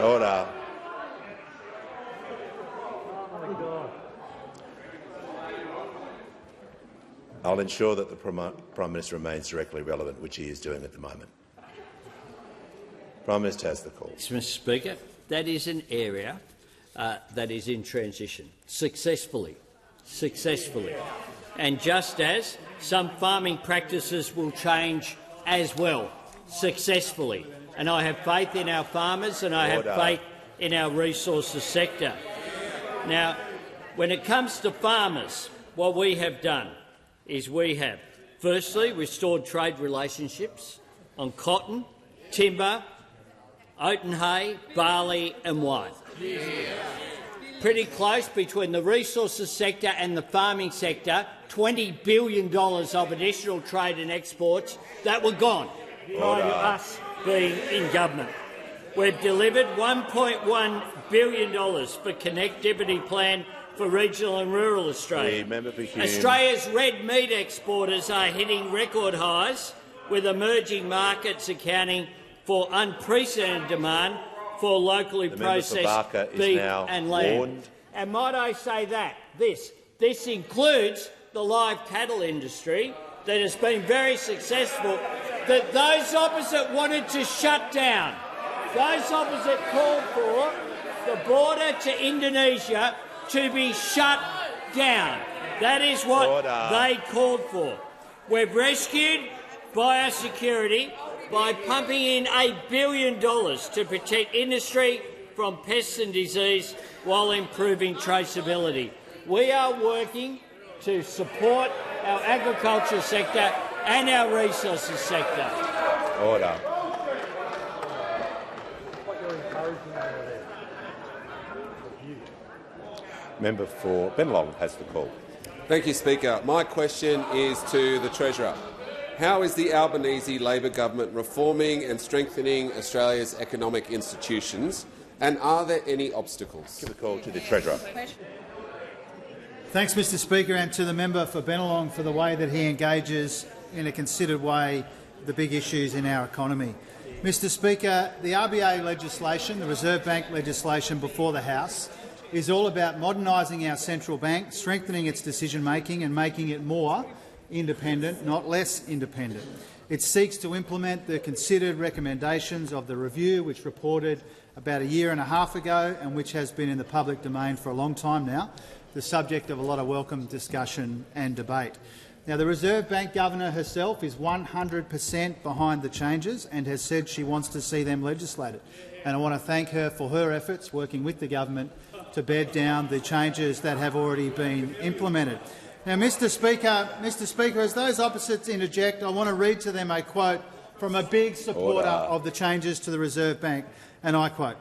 Order. I'll ensure that the Prime Minister remains directly relevant, which he is doing at the moment. Prime Minister has the call. Mr. Speaker, that is an area that is in transition successfully. And just as some farming practices will change as well, successfully. And I have faith in our farmers and I have faith in our resources sector. Now, when it comes to farmers, what we have done is we have, firstly, restored trade relationships on cotton, timber, oat and hay, barley and wine. Pretty close between the resources sector and the farming sector, $20 billion of additional trade and exports that were gone prior to us being in government. We've delivered $1.1 billion for Connectivity Plan for regional and rural Australia. Australia's red meat exporters are hitting record highs, with emerging markets accounting for unprecedented demand for locally processed beef and lamb. And might I say that this includes the live cattle industry that has been very successful, that those opposite wanted to shut down. Those opposite called for the border to Indonesia to be shut down. That is what they called for. We've rescued biosecurity by pumping in $1 billion to protect industry from pests and disease while improving traceability. We are working to support our agriculture sector and our resources sector. Order. Member for Bennelong has the call. Thank you, Speaker. My question is to the Treasurer. How is the Albanese Labor government reforming and strengthening Australia's economic institutions, and are there any obstacles? Give the call to the Treasurer. Thanks, Mr Speaker, and to the member for Bennelong for the way that he engages in a considered way the big issues in our economy. Mr Speaker, the RBA legislation, the Reserve Bank legislation before the House, is all about modernising our central bank, strengthening its decision-making and making it more independent, not less independent. It seeks to implement the considered recommendations of the review, which reported about 1.5 years ago and which has been in the public domain for a long time now, the subject of a lot of welcome discussion and debate. Now, the Reserve Bank Governor herself is 100% behind the changes and has said she wants to see them legislated. And I want to thank her for her efforts working with the government to bed down the changes that have already been implemented. Now, Mr Speaker, as those opposites interject, I want to read to them a quote from a big supporter of the changes to the Reserve Bank, and I quote,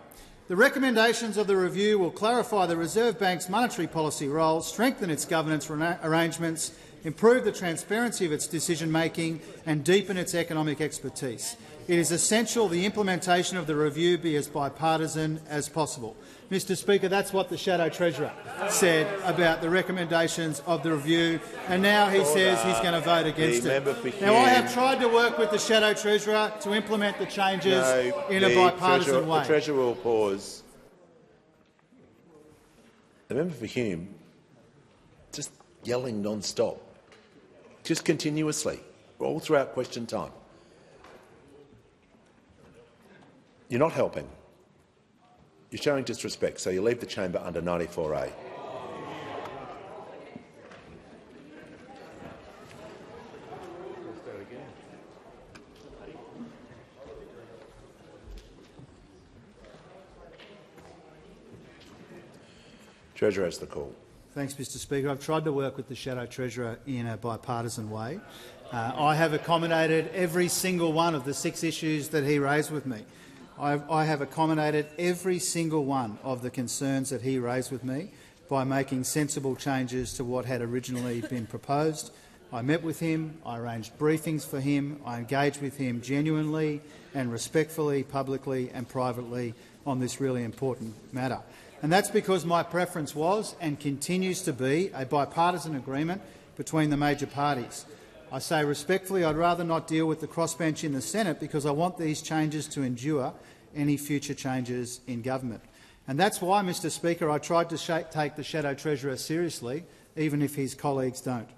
"The recommendations of the review will clarify the Reserve Bank's monetary policy role, strengthen its governance arrangements, improve the transparency of its decision-making and deepen its economic expertise. It is essential the implementation of the review be as bipartisan as possible." Mr Speaker, that's what the Shadow Treasurer said about the recommendations of the review, and now he says he's going to vote against it. Now, I have tried to work with the Shadow Treasurer to implement the changes in a bipartisan way. The Treasurer will pause. The member for Hume just yelling non-stop, just continuously, all throughout question time. You're not helping. You're showing disrespect, so you leave the chamber under 94A. Treasurer has the call. Thanks, Mr Speaker. I've tried to work with the Shadow Treasurer in a bipartisan way. I have accommodated every single one of the 6 issues that he raised with me. I have accommodated every single one of the concerns that he raised with me by making sensible changes to what had originally been proposed. I met with him, I arranged briefings for him, I engaged with him genuinely and respectfully, publicly and privately on this really important matter. And that's because my preference was and continues to be a bipartisan agreement between the major parties. I say respectfully I'd rather not deal with the crossbench in the Senate because I want these changes to endure any future changes in government. And that's why, Mr Speaker, I tried to take the Shadow Treasurer seriously, even if his colleagues don't.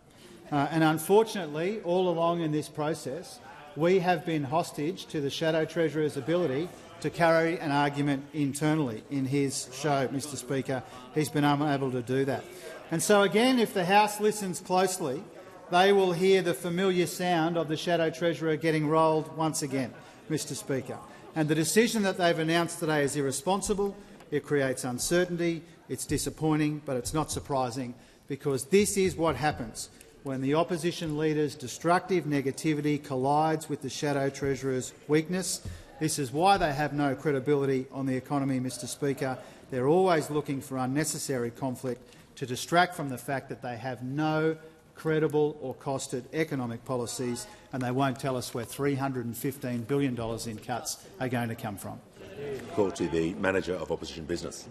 And unfortunately, all along in this process, we have been hostage to the Shadow Treasurer's ability to carry an argument internally in his show, Mr Speaker. He's been unable to do that. And so again, if the House listens closely, they will hear the familiar sound of the Shadow Treasurer getting rolled once again, Mr Speaker. And the decision that they've announced today is irresponsible, it creates uncertainty, it's disappointing, but it's not surprising, because this is what happens when the opposition leader's destructive negativity collides with the Shadow Treasurer's weakness. This is why they have no credibility on the economy, Mr Speaker. They're always looking for unnecessary conflict to distract from the fact that they have no credible or costed economic policies, and they won't tell us where $315 billion in cuts are going to come from. Call to the Manager of Opposition Business.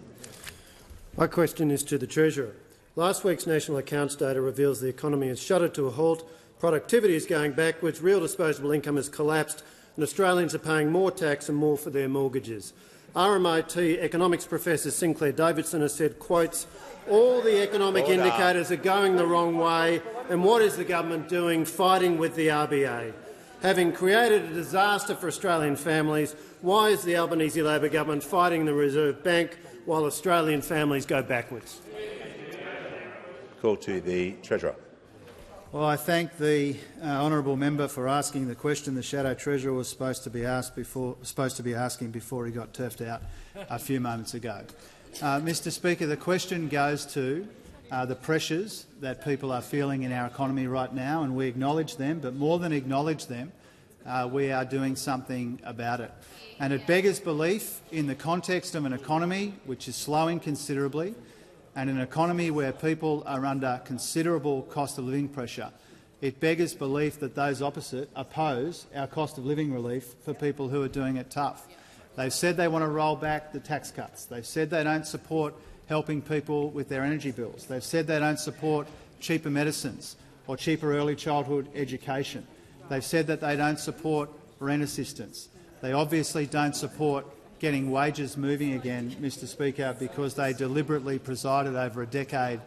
My question is to the Treasurer. Last week's national accounts data reveals the economy has shuddered to a halt, productivity is going backwards, real disposable income has collapsed, and Australians are paying more tax and more for their mortgages. RMIT economics professor Sinclair Davidson has said, quotes, all the economic indicators are going the wrong way, and what is the government doing? Fighting with the RBA. Having created a disaster for Australian families, why is the Albanese Labor government fighting the Reserve Bank while Australian families go backwards? Call to the Treasurer. Well, I thank the honourable member for asking the question the Shadow Treasurer was supposed to be asking before he got turfed out a few moments ago. Mr Speaker, the question goes to the pressures that people are feeling in our economy right now, and we acknowledge them, but more than acknowledge them, we are doing something about it. And it beggars belief in the context of an economy which is slowing considerably, and an economy where people are under considerable cost of living pressure. It beggars belief that those opposite oppose our cost of living relief for people who are doing it tough. They've said they want to roll back the tax cuts. They've said they don't support helping people with their energy bills. They've said they don't support cheaper medicines or cheaper early childhood education. They've said that they don't support rent assistance. They obviously don't support getting wages moving again, Mr Speaker, because they deliberately presided over a decade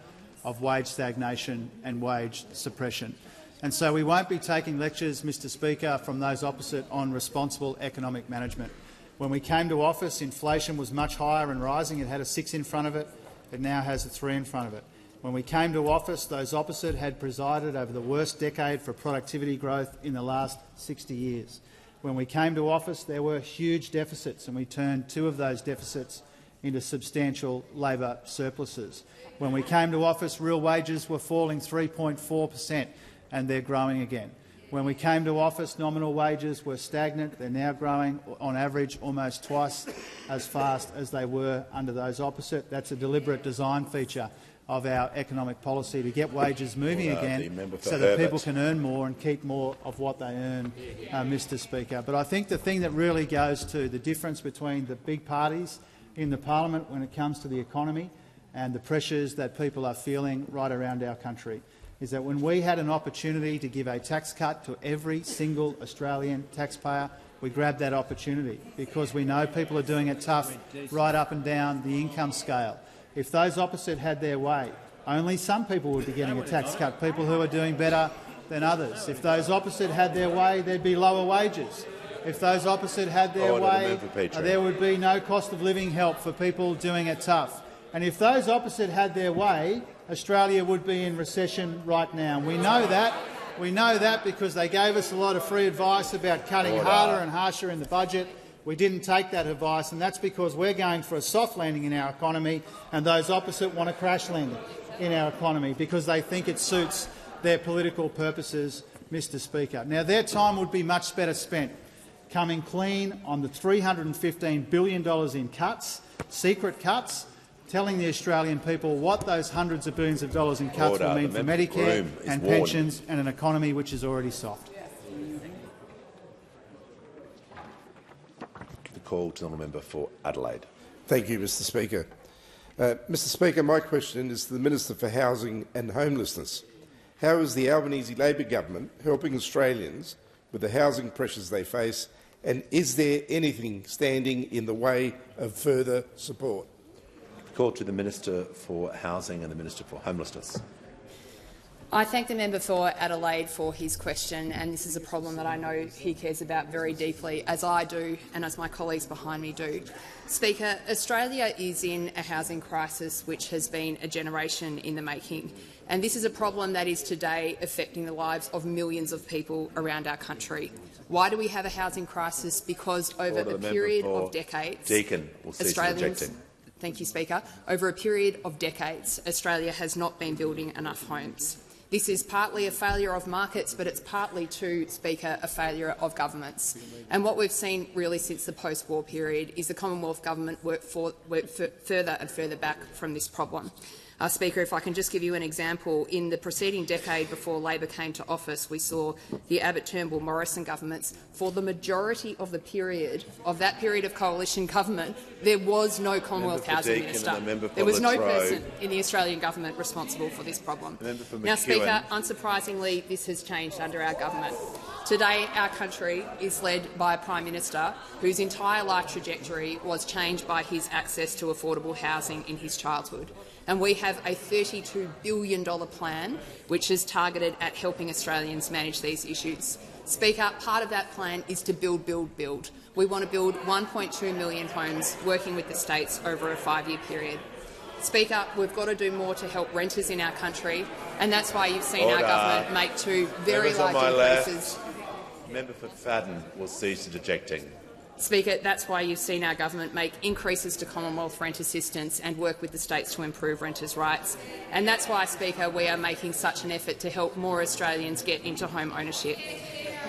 of wage stagnation and wage suppression. And so we won't be taking lectures, Mr Speaker, from those opposite on responsible economic management. When we came to office, inflation was much higher and rising. It had a 6 in front of it. It now has a 3 in front of it. When we came to office, those opposite had presided over the worst decade for productivity growth in the last 60 years. When we came to office, there were huge deficits, and we turned 2 of those deficits into substantial labour surpluses. When we came to office, real wages were falling 3.4%, and they're growing again. When we came to office, nominal wages were stagnant. They're now growing, on average, almost twice as fast as they were under those opposite. That's a deliberate design feature of our economic policy to get wages moving again so that people can earn more and keep more of what they earn, Mr Speaker. But I think the thing that really goes to the difference between the big parties in the parliament when it comes to the economy and the pressures that people are feeling right around our country is that when we had an opportunity to give a tax cut to every single Australian taxpayer, we grabbed that opportunity because we know people are doing it tough right up and down the income scale. If those opposite had their way, only some people would be getting a tax cut, people who are doing better than others. If those opposite had their way, there'd be lower wages. If those opposite had their way, there would be no cost of living help for people doing it tough. And if those opposite had their way, Australia would be in recession right now. We know that. We know that because they gave us a lot of free advice about cutting harder and harsher in the budget. We didn't take that advice, and that's because we're going for a soft landing in our economy, and those opposite want a crash landing in our economy because they think it suits their political purposes, Mr Speaker. Now, their time would be much better spent coming clean on the $315 billion in cuts, secret cuts, telling the Australian people what those hundreds of billions of dollars in cuts will mean for Medicare and pensions and an economy which is already soft. Call to the honourable member for Adelaide. Thank you, Mr Speaker. Mr Speaker, my question is to the Minister for Housing and Homelessness. How is the Albanese Labor government helping Australians with the housing pressures they face, and is there anything standing in the way of further support? Call to the Minister for Housing and the Minister for Homelessness. I thank the member for Adelaide for his question, and this is a problem that I know he cares about very deeply, as I do and as my colleagues behind me do. Speaker, Australia is in a housing crisis which has been a generation in the making, and this is a problem that is today affecting the lives of millions of people around our country. Why do we have a housing crisis? Because over a period of decades, Australians— Thank you, Speaker. Over a period of decades, Australia has not been building enough homes. This is partly a failure of markets, but it's partly, too, Speaker, a failure of governments. And what we've seen really since the post-war period is the Commonwealth Government work further and further back from this problem. Speaker, if I can just give you an example, in the preceding decade before Labor came to office, we saw the Abbott, Turnbull, Morrison governments. For the majority of that period of coalition government, there was no Commonwealth Housing Minister. There was no person in the Australian government responsible for this problem. Now, Speaker, unsurprisingly, this has changed under our government. Today, our country is led by a Prime Minister whose entire life trajectory was changed by his access to affordable housing in his childhood. And we have a $32 billion plan which is targeted at helping Australians manage these issues. Speaker, part of that plan is to build, build, build. We want to build 1.2 million homes, working with the states over a 5-year period. Speaker, we've got to do more to help renters in our country, and that's why you've seen our government make 2 very large increases. Member for Fadden will cease interjecting. Speaker, that's why you've seen our government make increases to Commonwealth rent assistance and work with the states to improve renters' rights. And that's why, Speaker, we are making such an effort to help more Australians get into home ownership.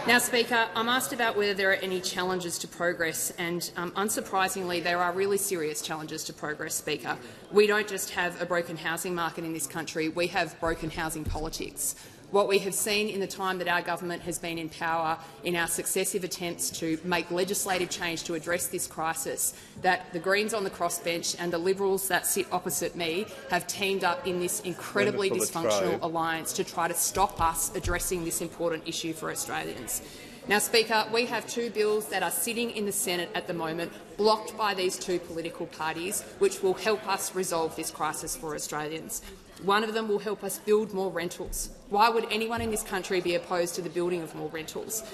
Now, Speaker, I'm asked about whether there are any challenges to progress, and unsurprisingly, there are really serious challenges to progress, Speaker. We don't just have a broken housing market in this country, we have broken housing politics. What we have seen in the time that our government has been in power, in our successive attempts to make legislative change to address this crisis, that the Greens on the crossbench and the Liberals that sit opposite me have teamed up in this incredibly dysfunctional alliance to try to stop us addressing this important issue for Australians. Now, Speaker, we have 2 bills that are sitting in the Senate at the moment, blocked by these 2 political parties, which will help us resolve this crisis for Australians. One of them will help us build more rentals. Why would anyone in this country be opposed to the building of more rentals?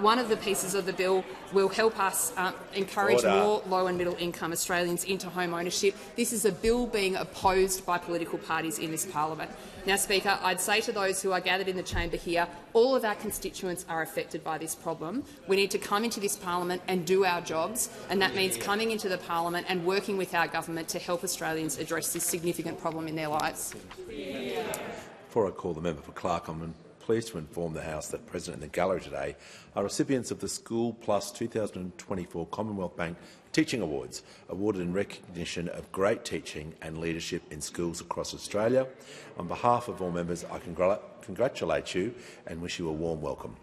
One of the pieces of the bill will help us encourage more low and middle income Australians into home ownership. This is a bill being opposed by political parties in this parliament. Now, Speaker, I'd say to those who are gathered in the chamber here, all of our constituents are affected by this problem. We need to come into this parliament and do our jobs, and that means coming into the parliament and working with our government to help Australians address this significant problem in their lives. Before I call the member for Clark, I'm pleased to inform the House that present in the gallery today are recipients of the School Plus 2024 Commonwealth Bank Teaching Awards, awarded in recognition of great teaching and leadership in schools across Australia. On behalf of all members, I congratulate you and wish you a warm welcome.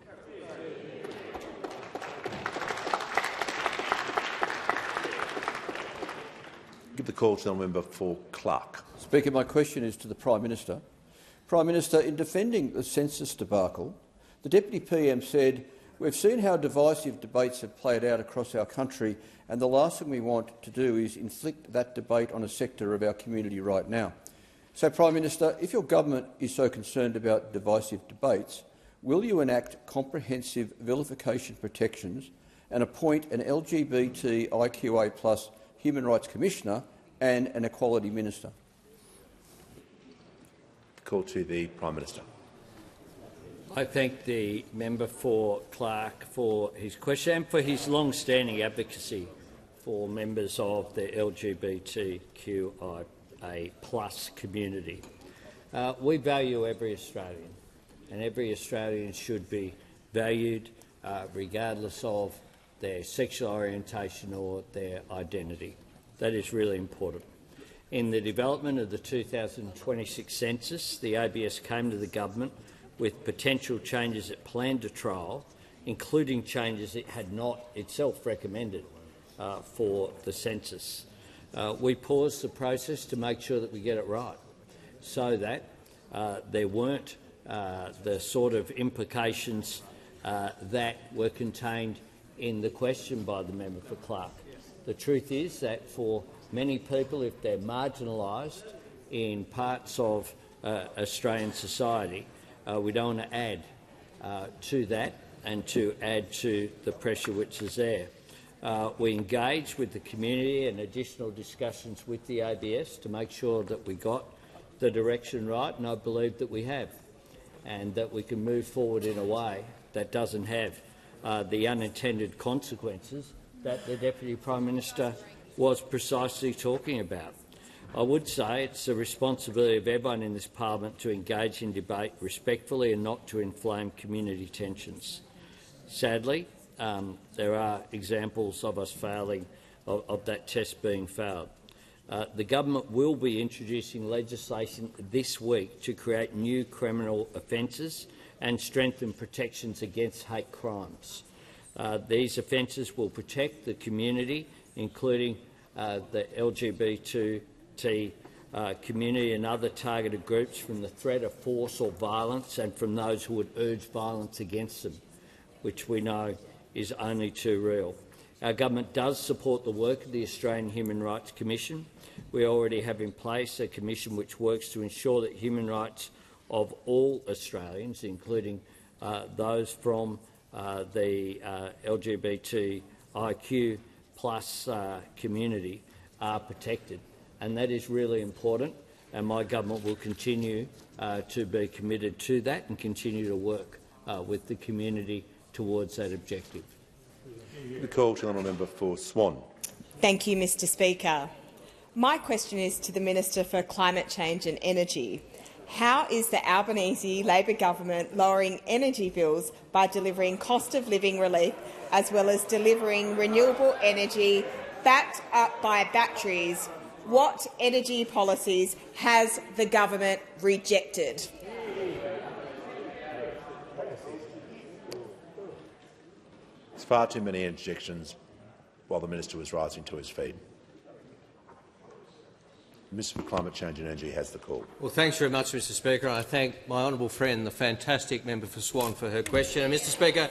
Give the call to the member for Clark. Speaker, my question is to the Prime Minister. Prime Minister, in defending the census debacle, the Deputy PM said, "We've seen how divisive debates have played out across our country, and the last thing we want to do is inflict that debate on a sector of our community right now." So, Prime Minister, if your government is so concerned about divisive debates, will you enact comprehensive vilification protections and appoint an LGBTIQA+ Human Rights Commissioner and an Equality Minister? Call to the Prime Minister. I thank the member for Clark for his question and for his long-standing advocacy for members of the LGBTQIA+ community. We value every Australian, and every Australian should be valued regardless of their sexual orientation or their identity. That is really important. In the development of the 2026 census, the ABS came to the government with potential changes it planned to trial, including changes it had not itself recommended for the census. We paused the process to make sure that we get it right, so that there weren't the sort of implications that were contained in the question by the member for Clark. The truth is that for many people, if they're marginalised in parts of Australian society, we don't want to add to that and to add to the pressure which is there. We engaged with the community and additional discussions with the ABS to make sure that we got the direction right, and I believe that we have, and that we can move forward in a way that doesn't have the unintended consequences that the Deputy Prime Minister was precisely talking about. I would say it's the responsibility of everyone in this parliament to engage in debate respectfully and not to inflame community tensions. Sadly, there are examples of us failing, of that test being failed. The government will be introducing legislation this week to create new criminal offences and strengthen protections against hate crimes. These offences will protect the community, including the LGBT community and other targeted groups, from the threat of force or violence and from those who would urge violence against them, which we know is only too real. Our government does support the work of the Australian Human Rights Commission. We already have in place a commission which works to ensure that human rights of all Australians, including those from the LGBTIQ plus community, are protected. And that is really important, and my government will continue to be committed to that and continue to work with the community towards that objective. The call to the honourable member for Swan. Thank you, Mr Speaker. My question is to the Minister for Climate Change and Energy. How is the Albanese Labor government lowering energy bills by delivering cost of living relief, as well as delivering renewable energy backed up by batteries? What energy policies has the government rejected? There's far too many interjections while the minister was rising to his feet. The Minister for Climate Change and Energy has the call. Well, thanks very much, Mr Speaker. I thank my honourable friend, the fantastic member for Swan, for her question. And, Mr Speaker,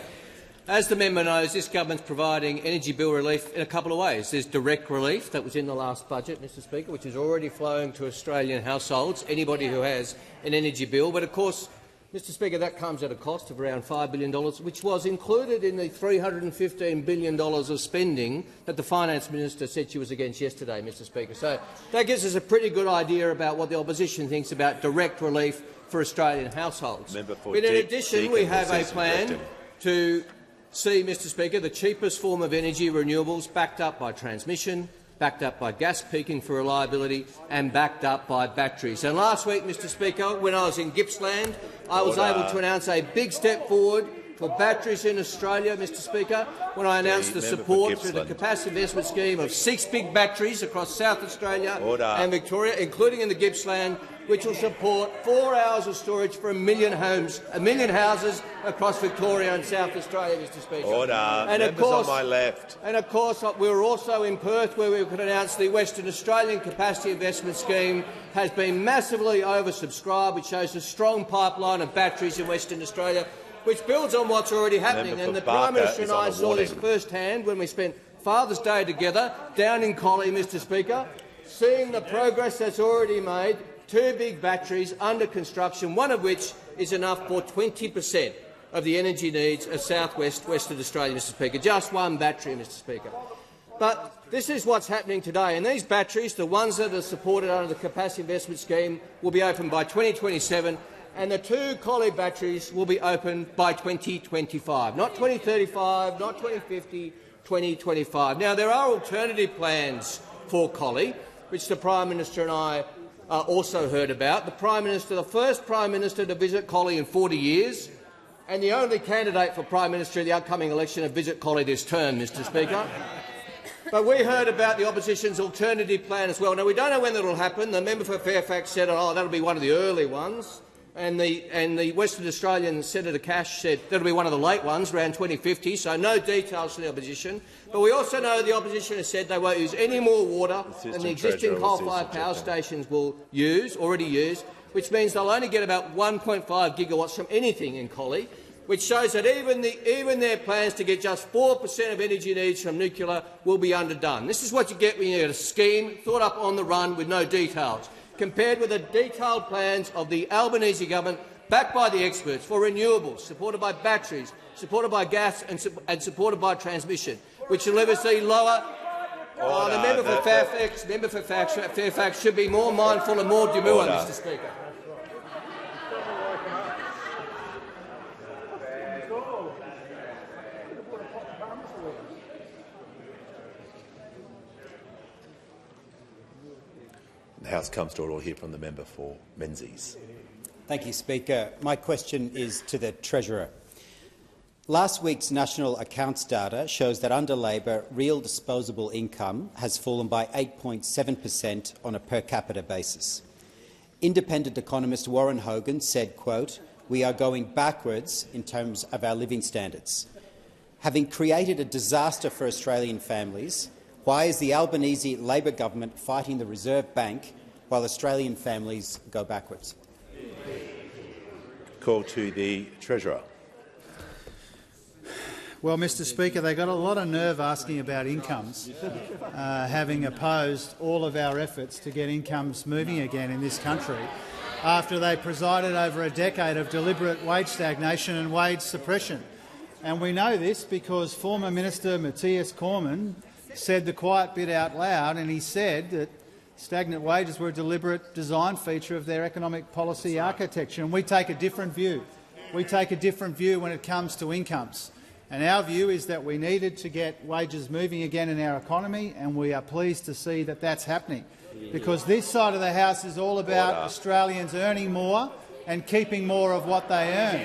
as the member knows, this government is providing energy bill relief in a couple of ways. There's direct relief that was in the last budget, Mr Speaker, which is already flowing to Australian households, anybody who has an energy bill. But, of course, Mr Speaker, that comes at a cost of around $5 billion, which was included in the $315 billion of spending that the Finance Minister said she was against yesterday, Mr Speaker. So that gives us a pretty good idea about what the opposition thinks about direct relief for Australian households. But in addition, we have a plan to see, Mr Speaker, the cheapest form of energy, renewables, backed up by transmission, backed up by gas peaking for reliability and backed up by batteries. And last week, Mr Speaker, when I was in Gippsland, I was able to announce a big step forward for batteries in Australia, Mr Speaker, when I announced the support through the Capacity Investment Scheme of 6 big batteries across South Australia and Victoria, including in the Gippsland, which will support 4 hours of storage for 1 million homes, 1 million houses across Victoria and South Australia, Mr Speaker. And members on my left. And of course, we were also in Perth, where we could announce the Western Australian Capacity Investment Scheme has been massively oversubscribed, which shows a strong pipeline of batteries in Western Australia, which builds on what's already happening. And the Prime Minister and I saw this firsthand when we spent Father's Day together down in Collie, Mr Speaker, seeing the progress that's already made. 2 big batteries under construction, one of which is enough for 20% of the energy needs of south-west Western Australia, Mr Speaker. Just one battery, Mr Speaker. But this is what's happening today, and these batteries, the ones that are supported under the Capacity Investment Scheme, will be open by 2027, and the 2 Collie batteries will be open by 2025, not 2035, not 2050, 2025. Now, there are alternative plans for Collie, which the Prime Minister and I also heard about. The first Prime Minister to visit Collie in 40 years, and the only candidate for Prime Minister in the upcoming election to visit Collie this term, Mr Speaker. But we heard about the opposition's alternative plan as well. Now, we don't know when that will happen. The member for Fairfax said, oh, that'll be one of the early ones. And the Western Australian Senator Cash said that'll be one of the late ones, around 2050, so no details from the opposition. But we also know the opposition has said they won't use any more water than the existing coal-fired power stations will already use, which means they'll only get about 1.5 gigawatts from anything in Collie, which shows that even their plans to get just 4% of energy needs from nuclear will be underdone. This is what you get when you get a scheme thought up on the run with no details, compared with the detailed plans of the Albanese government, backed by the experts, for renewables, supported by batteries, supported by gas and supported by transmission, which delivers the lower... the member for Fairfax should be more mindful and more demure, Mr Speaker. The House comes to order. We'll hear from the member for Menzies. Thank you, Speaker. My question is to the Treasurer. Last week's national accounts data shows that under Labor, real disposable income has fallen by 8.7% on a per capita basis. Independent economist Warren Hogan said, quote, "We are going backwards in terms of our living standards." Having created a disaster for Australian families, why is the Albanese Labor government fighting the Reserve Bank while Australian families go backwards? Call to the Treasurer. Well, Mr Speaker, they got a lot of nerve asking about incomes, having opposed all of our efforts to get incomes moving again in this country after they presided over a decade of deliberate wage stagnation and wage suppression. And we know this because former Minister Matthias Cormann said the quiet bit out loud, and he said that stagnant wages were a deliberate design feature of their economic policy architecture. And we take a different view. We take a different view when it comes to incomes. And our view is that we needed to get wages moving again in our economy, and we are pleased to see that that's happening. Because this side of the House is all about Australians earning more and keeping more of what they earn.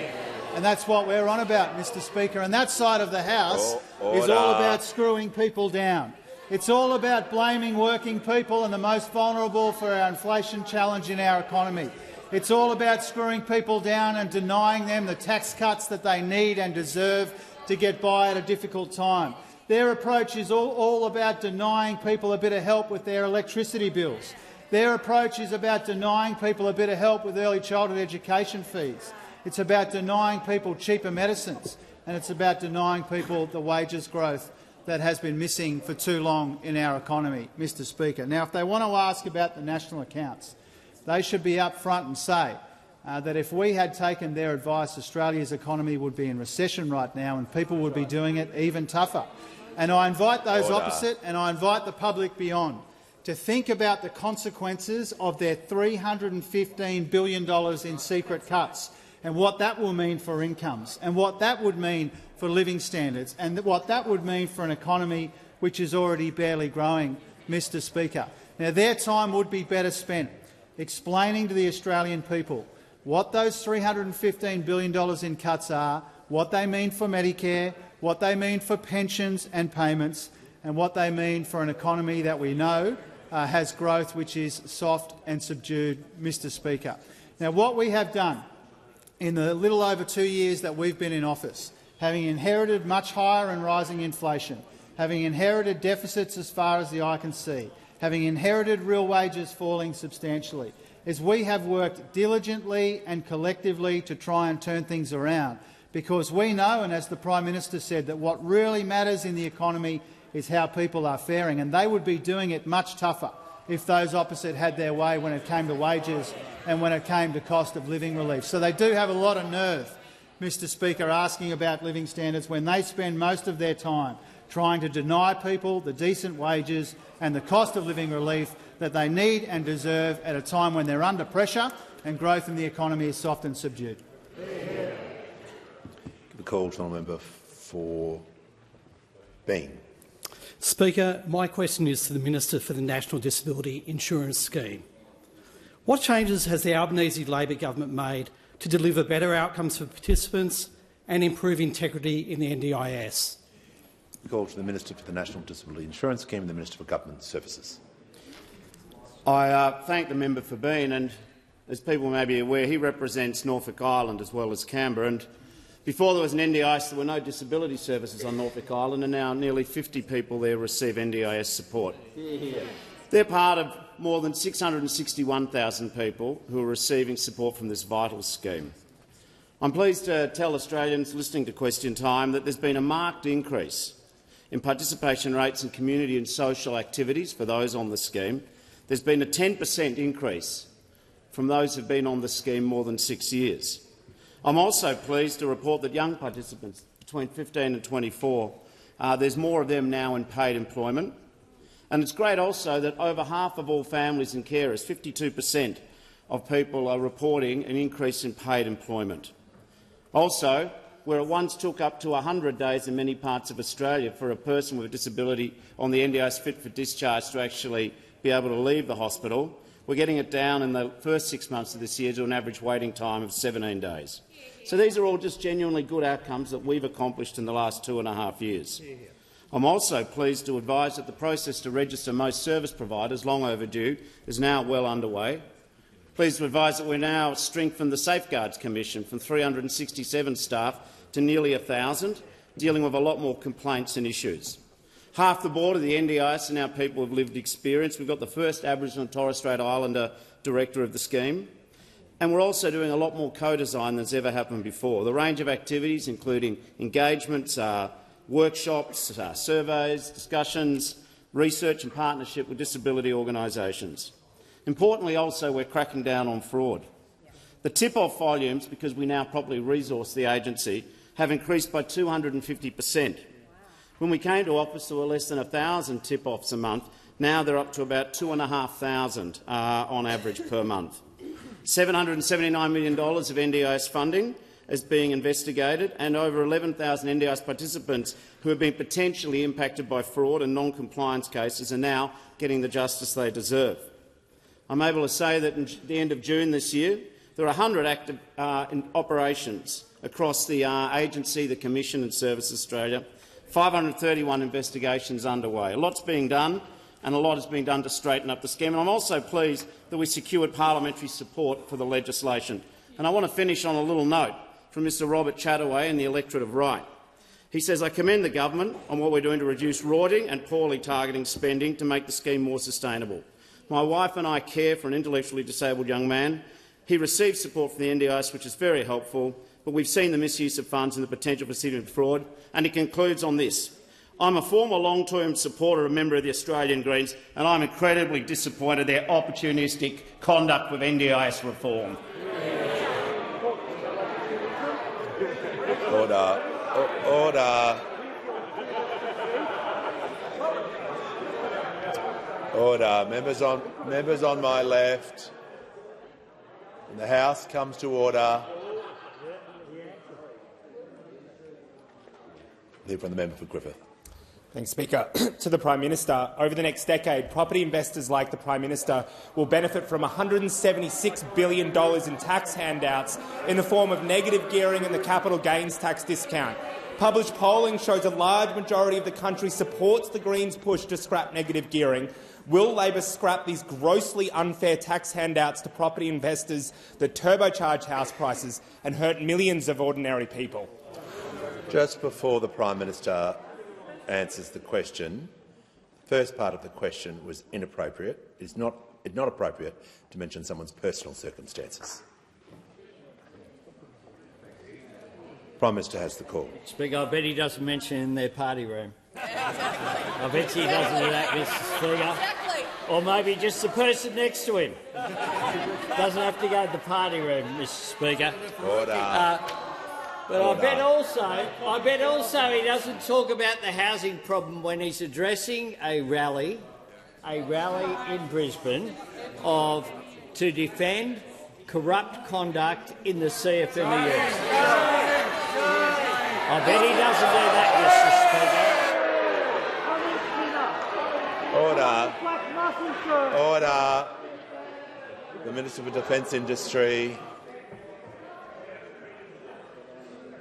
And that's what we're on about, Mr Speaker. And that side of the House is all about screwing people down. It's all about blaming working people and the most vulnerable for our inflation challenge in our economy. It's all about screwing people down and denying them the tax cuts that they need and deserve to get by at a difficult time. Their approach is all about denying people a bit of help with their electricity bills. Their approach is about denying people a bit of help with early childhood education fees. It's about denying people cheaper medicines, and it's about denying people the wages growth that has been missing for too long in our economy, Mr Speaker. Now, if they want to ask about the national accounts, they should be up front and say that if we had taken their advice, Australia's economy would be in recession right now and people would be doing it even tougher. And I invite those opposite, and I invite the public beyond, to think about the consequences of their $315 billion in secret cuts and what that will mean for incomes and what that would mean for living standards and what that would mean for an economy which is already barely growing, Mr Speaker. Now, their time would be better spent explaining to the Australian people what those $315 billion in cuts are, what they mean for Medicare, what they mean for pensions and payments, and what they mean for an economy that we know has growth which is soft and subdued, Mr Speaker. Now, what we have done in the little over 2 years that we've been in office, having inherited much higher and rising inflation, having inherited deficits as far as the eye can see, having inherited real wages falling substantially, is we have worked diligently and collectively to try and turn things around, because we know, and as the Prime Minister said, that what really matters in the economy is how people are faring, and they would be doing it much tougher if those opposite had their way when it came to wages and when it came to cost of living relief. So they do have a lot of nerve, Mr Speaker, asking about living standards when they spend most of their time trying to deny people the decent wages and the cost of living relief that they need and deserve at a time when they're under pressure and growth in the economy is soft and subdued. Give a call to the member for Bean. Speaker, my question is to the Minister for the National Disability Insurance Scheme. What changes has the Albanese Labor government made to deliver better outcomes for participants and improve integrity in the NDIS? Call to the Minister for the National Disability Insurance Scheme and the Minister for Government Services. I thank the member for Bean, and as people may be aware, he represents Norfolk Island as well as Canberra. And before there was an NDIS, there were no disability services on Norfolk Island, and now nearly 50 people there receive NDIS support. They're part of more than 661,000 people who are receiving support from this vital scheme. I'm pleased to tell Australians listening to Question Time that there's been a marked increase in participation rates in community and social activities for those on the scheme. There's been a 10% increase from those who have been on the scheme more than 6 years. I'm also pleased to report that young participants between 15 and 24, there's more of them now in paid employment. And it's great also that over half of all families and carers, 52% of people, are reporting an increase in paid employment. Also, where it once took up to 100 days in many parts of Australia for a person with a disability on the NDIS fit for discharge to actually be able to leave the hospital, we're getting it down in the first 6 months of this year to an average waiting time of 17 days. So these are all just genuinely good outcomes that we've accomplished in the last 2.5 years. I'm also pleased to advise that the process to register most service providers, long overdue, is now well underway. Pleased to advise that we're now strengthened the Safeguards Commission from 367 staff to nearly 1,000, dealing with a lot more complaints and issues. Half the board of the NDIS are now people with lived experience. We've got the first Aboriginal and Torres Strait Islander director of the scheme. And we're also doing a lot more co-design than's ever happened before. The range of activities, including engagements, workshops, surveys, discussions, research and partnership with disability organisations. Importantly, also, we're cracking down on fraud. The tip-off volumes, because we now properly resource the agency, have increased by 250%. When we came to office, there were less than 1,000 tip-offs a month. Now they're up to about 2,500 on average per month. $779 million of NDIS funding is being investigated, and over 11,000 NDIS participants who have been potentially impacted by fraud and non-compliance cases are now getting the justice they deserve. I'm able to say that at the end of June this year, there are 100 active operations across the agency, the Commission and Services Australia, 531 investigations underway. A lot's being done, and a lot is being done to straighten up the scheme. And I'm also pleased that we secured parliamentary support for the legislation. And I want to finish on a little note from Mr Robert Chataway and the electorate of Right. He says, I commend the government on what we're doing to reduce rorting and poorly targeting spending to make the scheme more sustainable. My wife and I care for an intellectually disabled young man. He received support from the NDIS, which is very helpful, but we've seen the misuse of funds and the potential for significant fraud. And he concludes on this. I'm a former long-term supporter and member of the Australian Greens, and I'm incredibly disappointed at their opportunistic conduct with NDIS reform. Order. Order. Order. Members on my left. And the House comes to order. Leave from the member for Griffith. Thanks, Speaker. To the Prime Minister, over the next decade, property investors like the Prime Minister will benefit from $176 billion in tax handouts in the form of negative gearing and the capital gains tax discount. Published polling shows a large majority of the country supports the Greens' push to scrap negative gearing. Will Labor scrap these grossly unfair tax handouts to property investors that turbocharge house prices and hurt millions of ordinary people? Just before the Prime Minister answers the question, the first part of the question was inappropriate. It's not appropriate to mention someone's personal circumstances. Prime Minister has the call. Speaker, I bet he doesn't mention in their party room. I bet he doesn't do that, Mr Speaker. Exactly. Or maybe just the person next to him. Doesn't have to go to the party room, Mr Speaker. Order. But I bet also he doesn't talk about the housing problem when he's addressing a rally in Brisbane to defend corrupt conduct in the CFMEU. I bet he doesn't do that, Mr Speaker. Order. Order. The Minister for Defence Industry.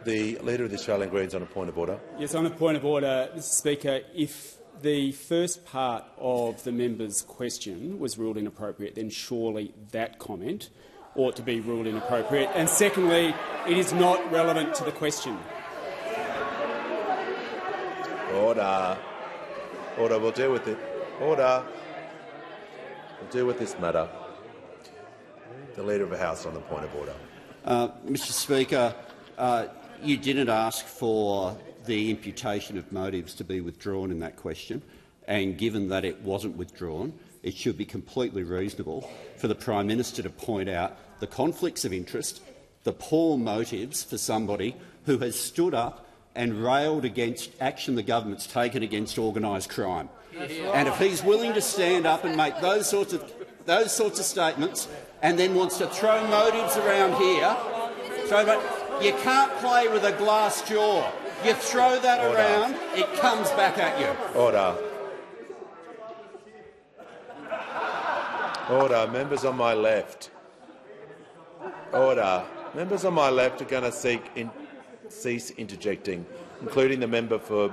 The Leader of the Australian Greens on a point of order. Yes, on a point of order, Mr Speaker. If the first part of the member's question was ruled inappropriate, then surely that comment ought to be ruled inappropriate. And secondly, it is not relevant to the question. Order. Order. We'll deal with it. Order. We'll deal with this matter. The Leader of the House on the point of order. Mr Speaker, you didn't ask for the imputation of motives to be withdrawn in that question, and given that it wasn't withdrawn, it should be completely reasonable for the Prime Minister to point out the conflicts of interest the poor motives for somebody who has stood up and railed against action the government's taken against organised crime. And if he's willing to stand up and make those sorts of statements and then wants to throw motives around here, you can't play with a glass jaw. You throw that around, it comes back at you. Order. Order. Members on my left. Order. Members on my left are going to cease interjecting, including the member for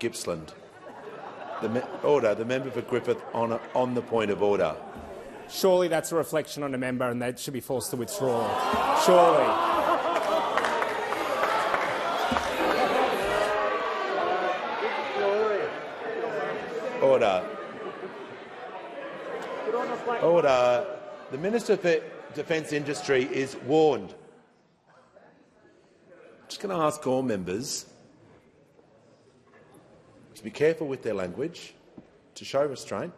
Gippsland. Order. The member for Griffith on the point of order. Surely that's a reflection on a member and they should be forced to withdraw. Surely. Order. Order. The Minister for Defence Industry is warned. I'm just going to ask all members to be careful with their language, to show restraint.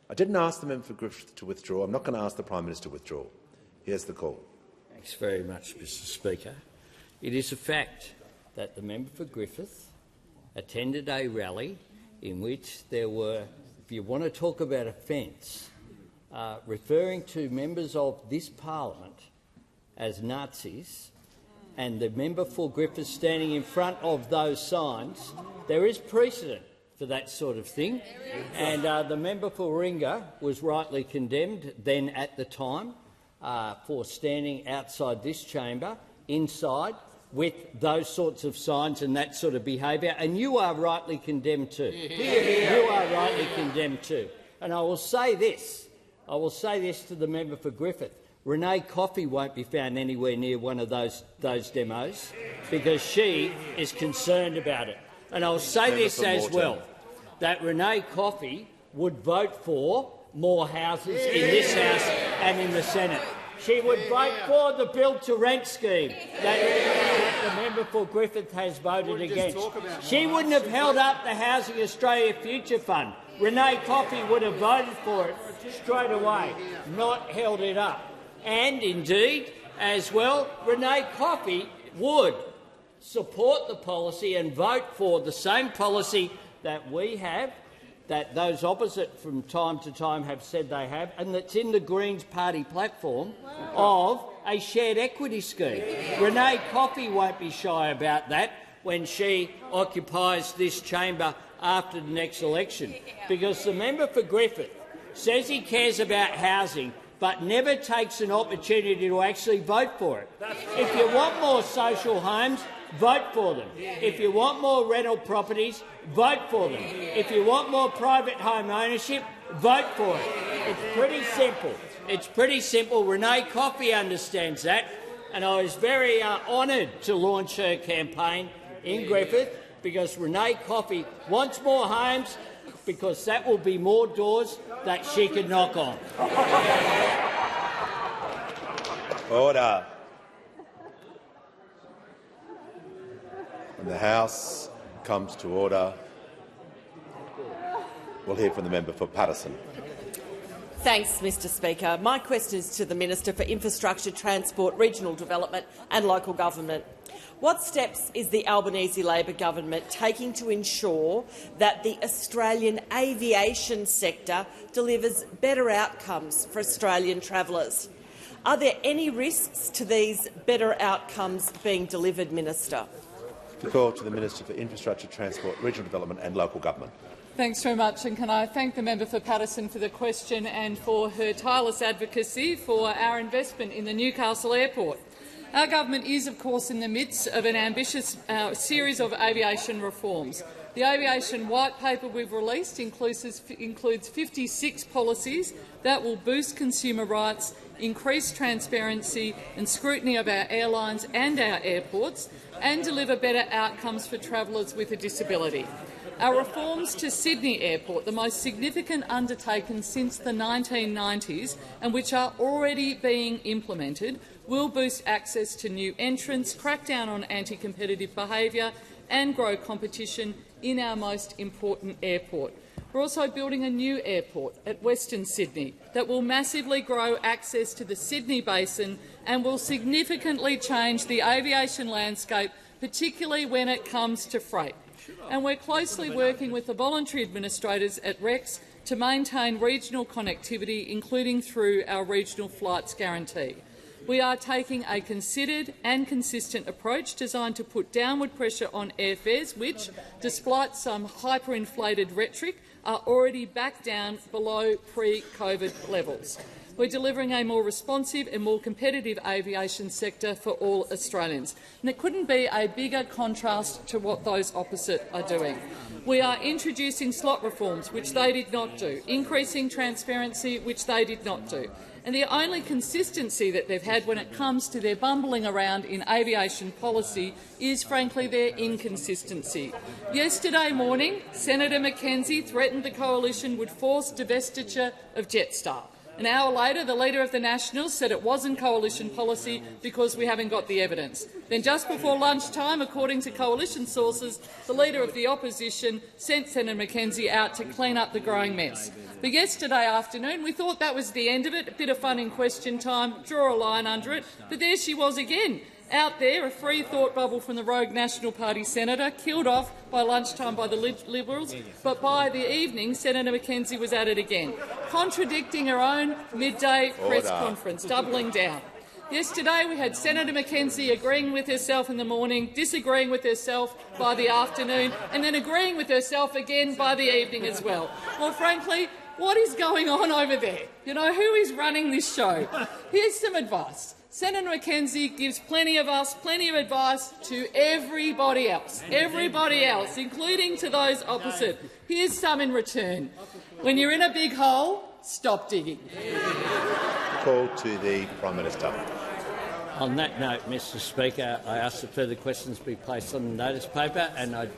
I didn't ask the member for Griffith to withdraw. I'm not going to ask the Prime Minister to withdraw. Here's the call. Thanks very much, Mr Speaker. It is a fact that the member for Griffith attended a rally in which there were, if you want to talk about offence, referring to members of this parliament as Nazis, and the member for Griffith standing in front of those signs, there is precedent for that sort of thing. And the member for Warringah was rightly condemned then at the time for standing outside this chamber, inside, with those sorts of signs and that sort of behaviour. And you are rightly condemned too. You are rightly condemned too. And I will say this. I will say this to the member for Griffith. Renee Coffey won't be found anywhere near one of those demos because she is concerned about it. And I'll say this as well, that Renee Coffey would vote for more houses in this House and in the Senate. She would vote for the build-to-rent scheme that the member for Griffith has voted against. She wouldn't have held up the Housing Australia Future Fund. Renee Coffey would have voted for it straight away, not held it up. And indeed, as well, Renee Coffey would support the policy and vote for the same policy that we have, that those opposite from time to time have said they have, and that's in the Greens party platform of a shared equity scheme. Renee Coffey won't be shy about that when she occupies this chamber after the next election, because the member for Griffith says he cares about housing but never takes an opportunity to actually vote for it. If you want more social homes, vote for them. If you want more rental properties, vote for them. If you want more private home ownership, vote for it. It's pretty simple. It's pretty simple. Renee Coffey understands that, and I was very honoured to launch her campaign in Griffith because Renee Coffey wants more homes, because that will be more doors that she can knock on. Order. When the House comes to order, we'll hear from the member for Paterson. Thanks, Mr Speaker. My question is to the Minister for Infrastructure, Transport, Regional Development and Local Government. What steps is the Albanese Labor government taking to ensure that the Australian aviation sector delivers better outcomes for Australian travellers? Are there any risks to these better outcomes being delivered, Minister? The call to the Minister for Infrastructure, Transport, Regional Development and Local Government. Thanks very much, and can I thank the member for Paterson for the question and for her tireless advocacy for our investment in the Newcastle Airport. Our government is, of course, in the midst of an ambitious series of aviation reforms. The aviation white paper we've released includes 56 policies that will boost consumer rights, increase transparency and scrutiny of our airlines and our airports, and deliver better outcomes for travellers with a disability. Our reforms to Sydney Airport, the most significant undertaken since the 1990s and which are already being implemented, will boost access to new entrants, crack down on anti-competitive behaviour and grow competition in our most important airport. We're also building a new airport at Western Sydney that will massively grow access to the Sydney Basin and will significantly change the aviation landscape, particularly when it comes to freight. And we're closely working with the voluntary administrators at Rex to maintain regional connectivity, including through our regional flights guarantee. We are taking a considered and consistent approach designed to put downward pressure on airfares, which, despite some hyperinflated rhetoric, are already back down below pre-COVID levels. We're delivering a more responsive and more competitive aviation sector for all Australians. And it couldn't be a bigger contrast to what those opposite are doing. We are introducing slot reforms, which they did not do, increasing transparency, which they did not do. And the only consistency that they've had when it comes to their bumbling around in aviation policy is, frankly, their inconsistency. Yesterday morning, Senator McKenzie threatened the coalition would force divestiture of Jetstar. An hour later, the Leader of the Nationals said it wasn't coalition policy because we haven't got the evidence. Then just before lunchtime, according to coalition sources, the Leader of the Opposition sent Senator McKenzie out to clean up the growing mess. But yesterday afternoon, we thought that was the end of it, a bit of fun in question time, draw a line under it, but there she was again. Out there, a free thought bubble from the rogue National Party senator, killed off by lunchtime by the Liberals, but by the evening, Senator McKenzie was at it again, contradicting her own midday press conference, doubling down. Yesterday, we had Senator McKenzie agreeing with herself in the morning, disagreeing with herself by the afternoon, and then agreeing with herself again by the evening as well. Well, frankly, what is going on over there? You know, who is running this show? Here's some advice. Senator McKenzie gives plenty of advice to everybody else, including to those opposite. Here's some in return. When you're in a big hole, stop digging. Call to the Prime Minister. On that note, Mr Speaker, I ask that further questions be placed on the notice paper, and I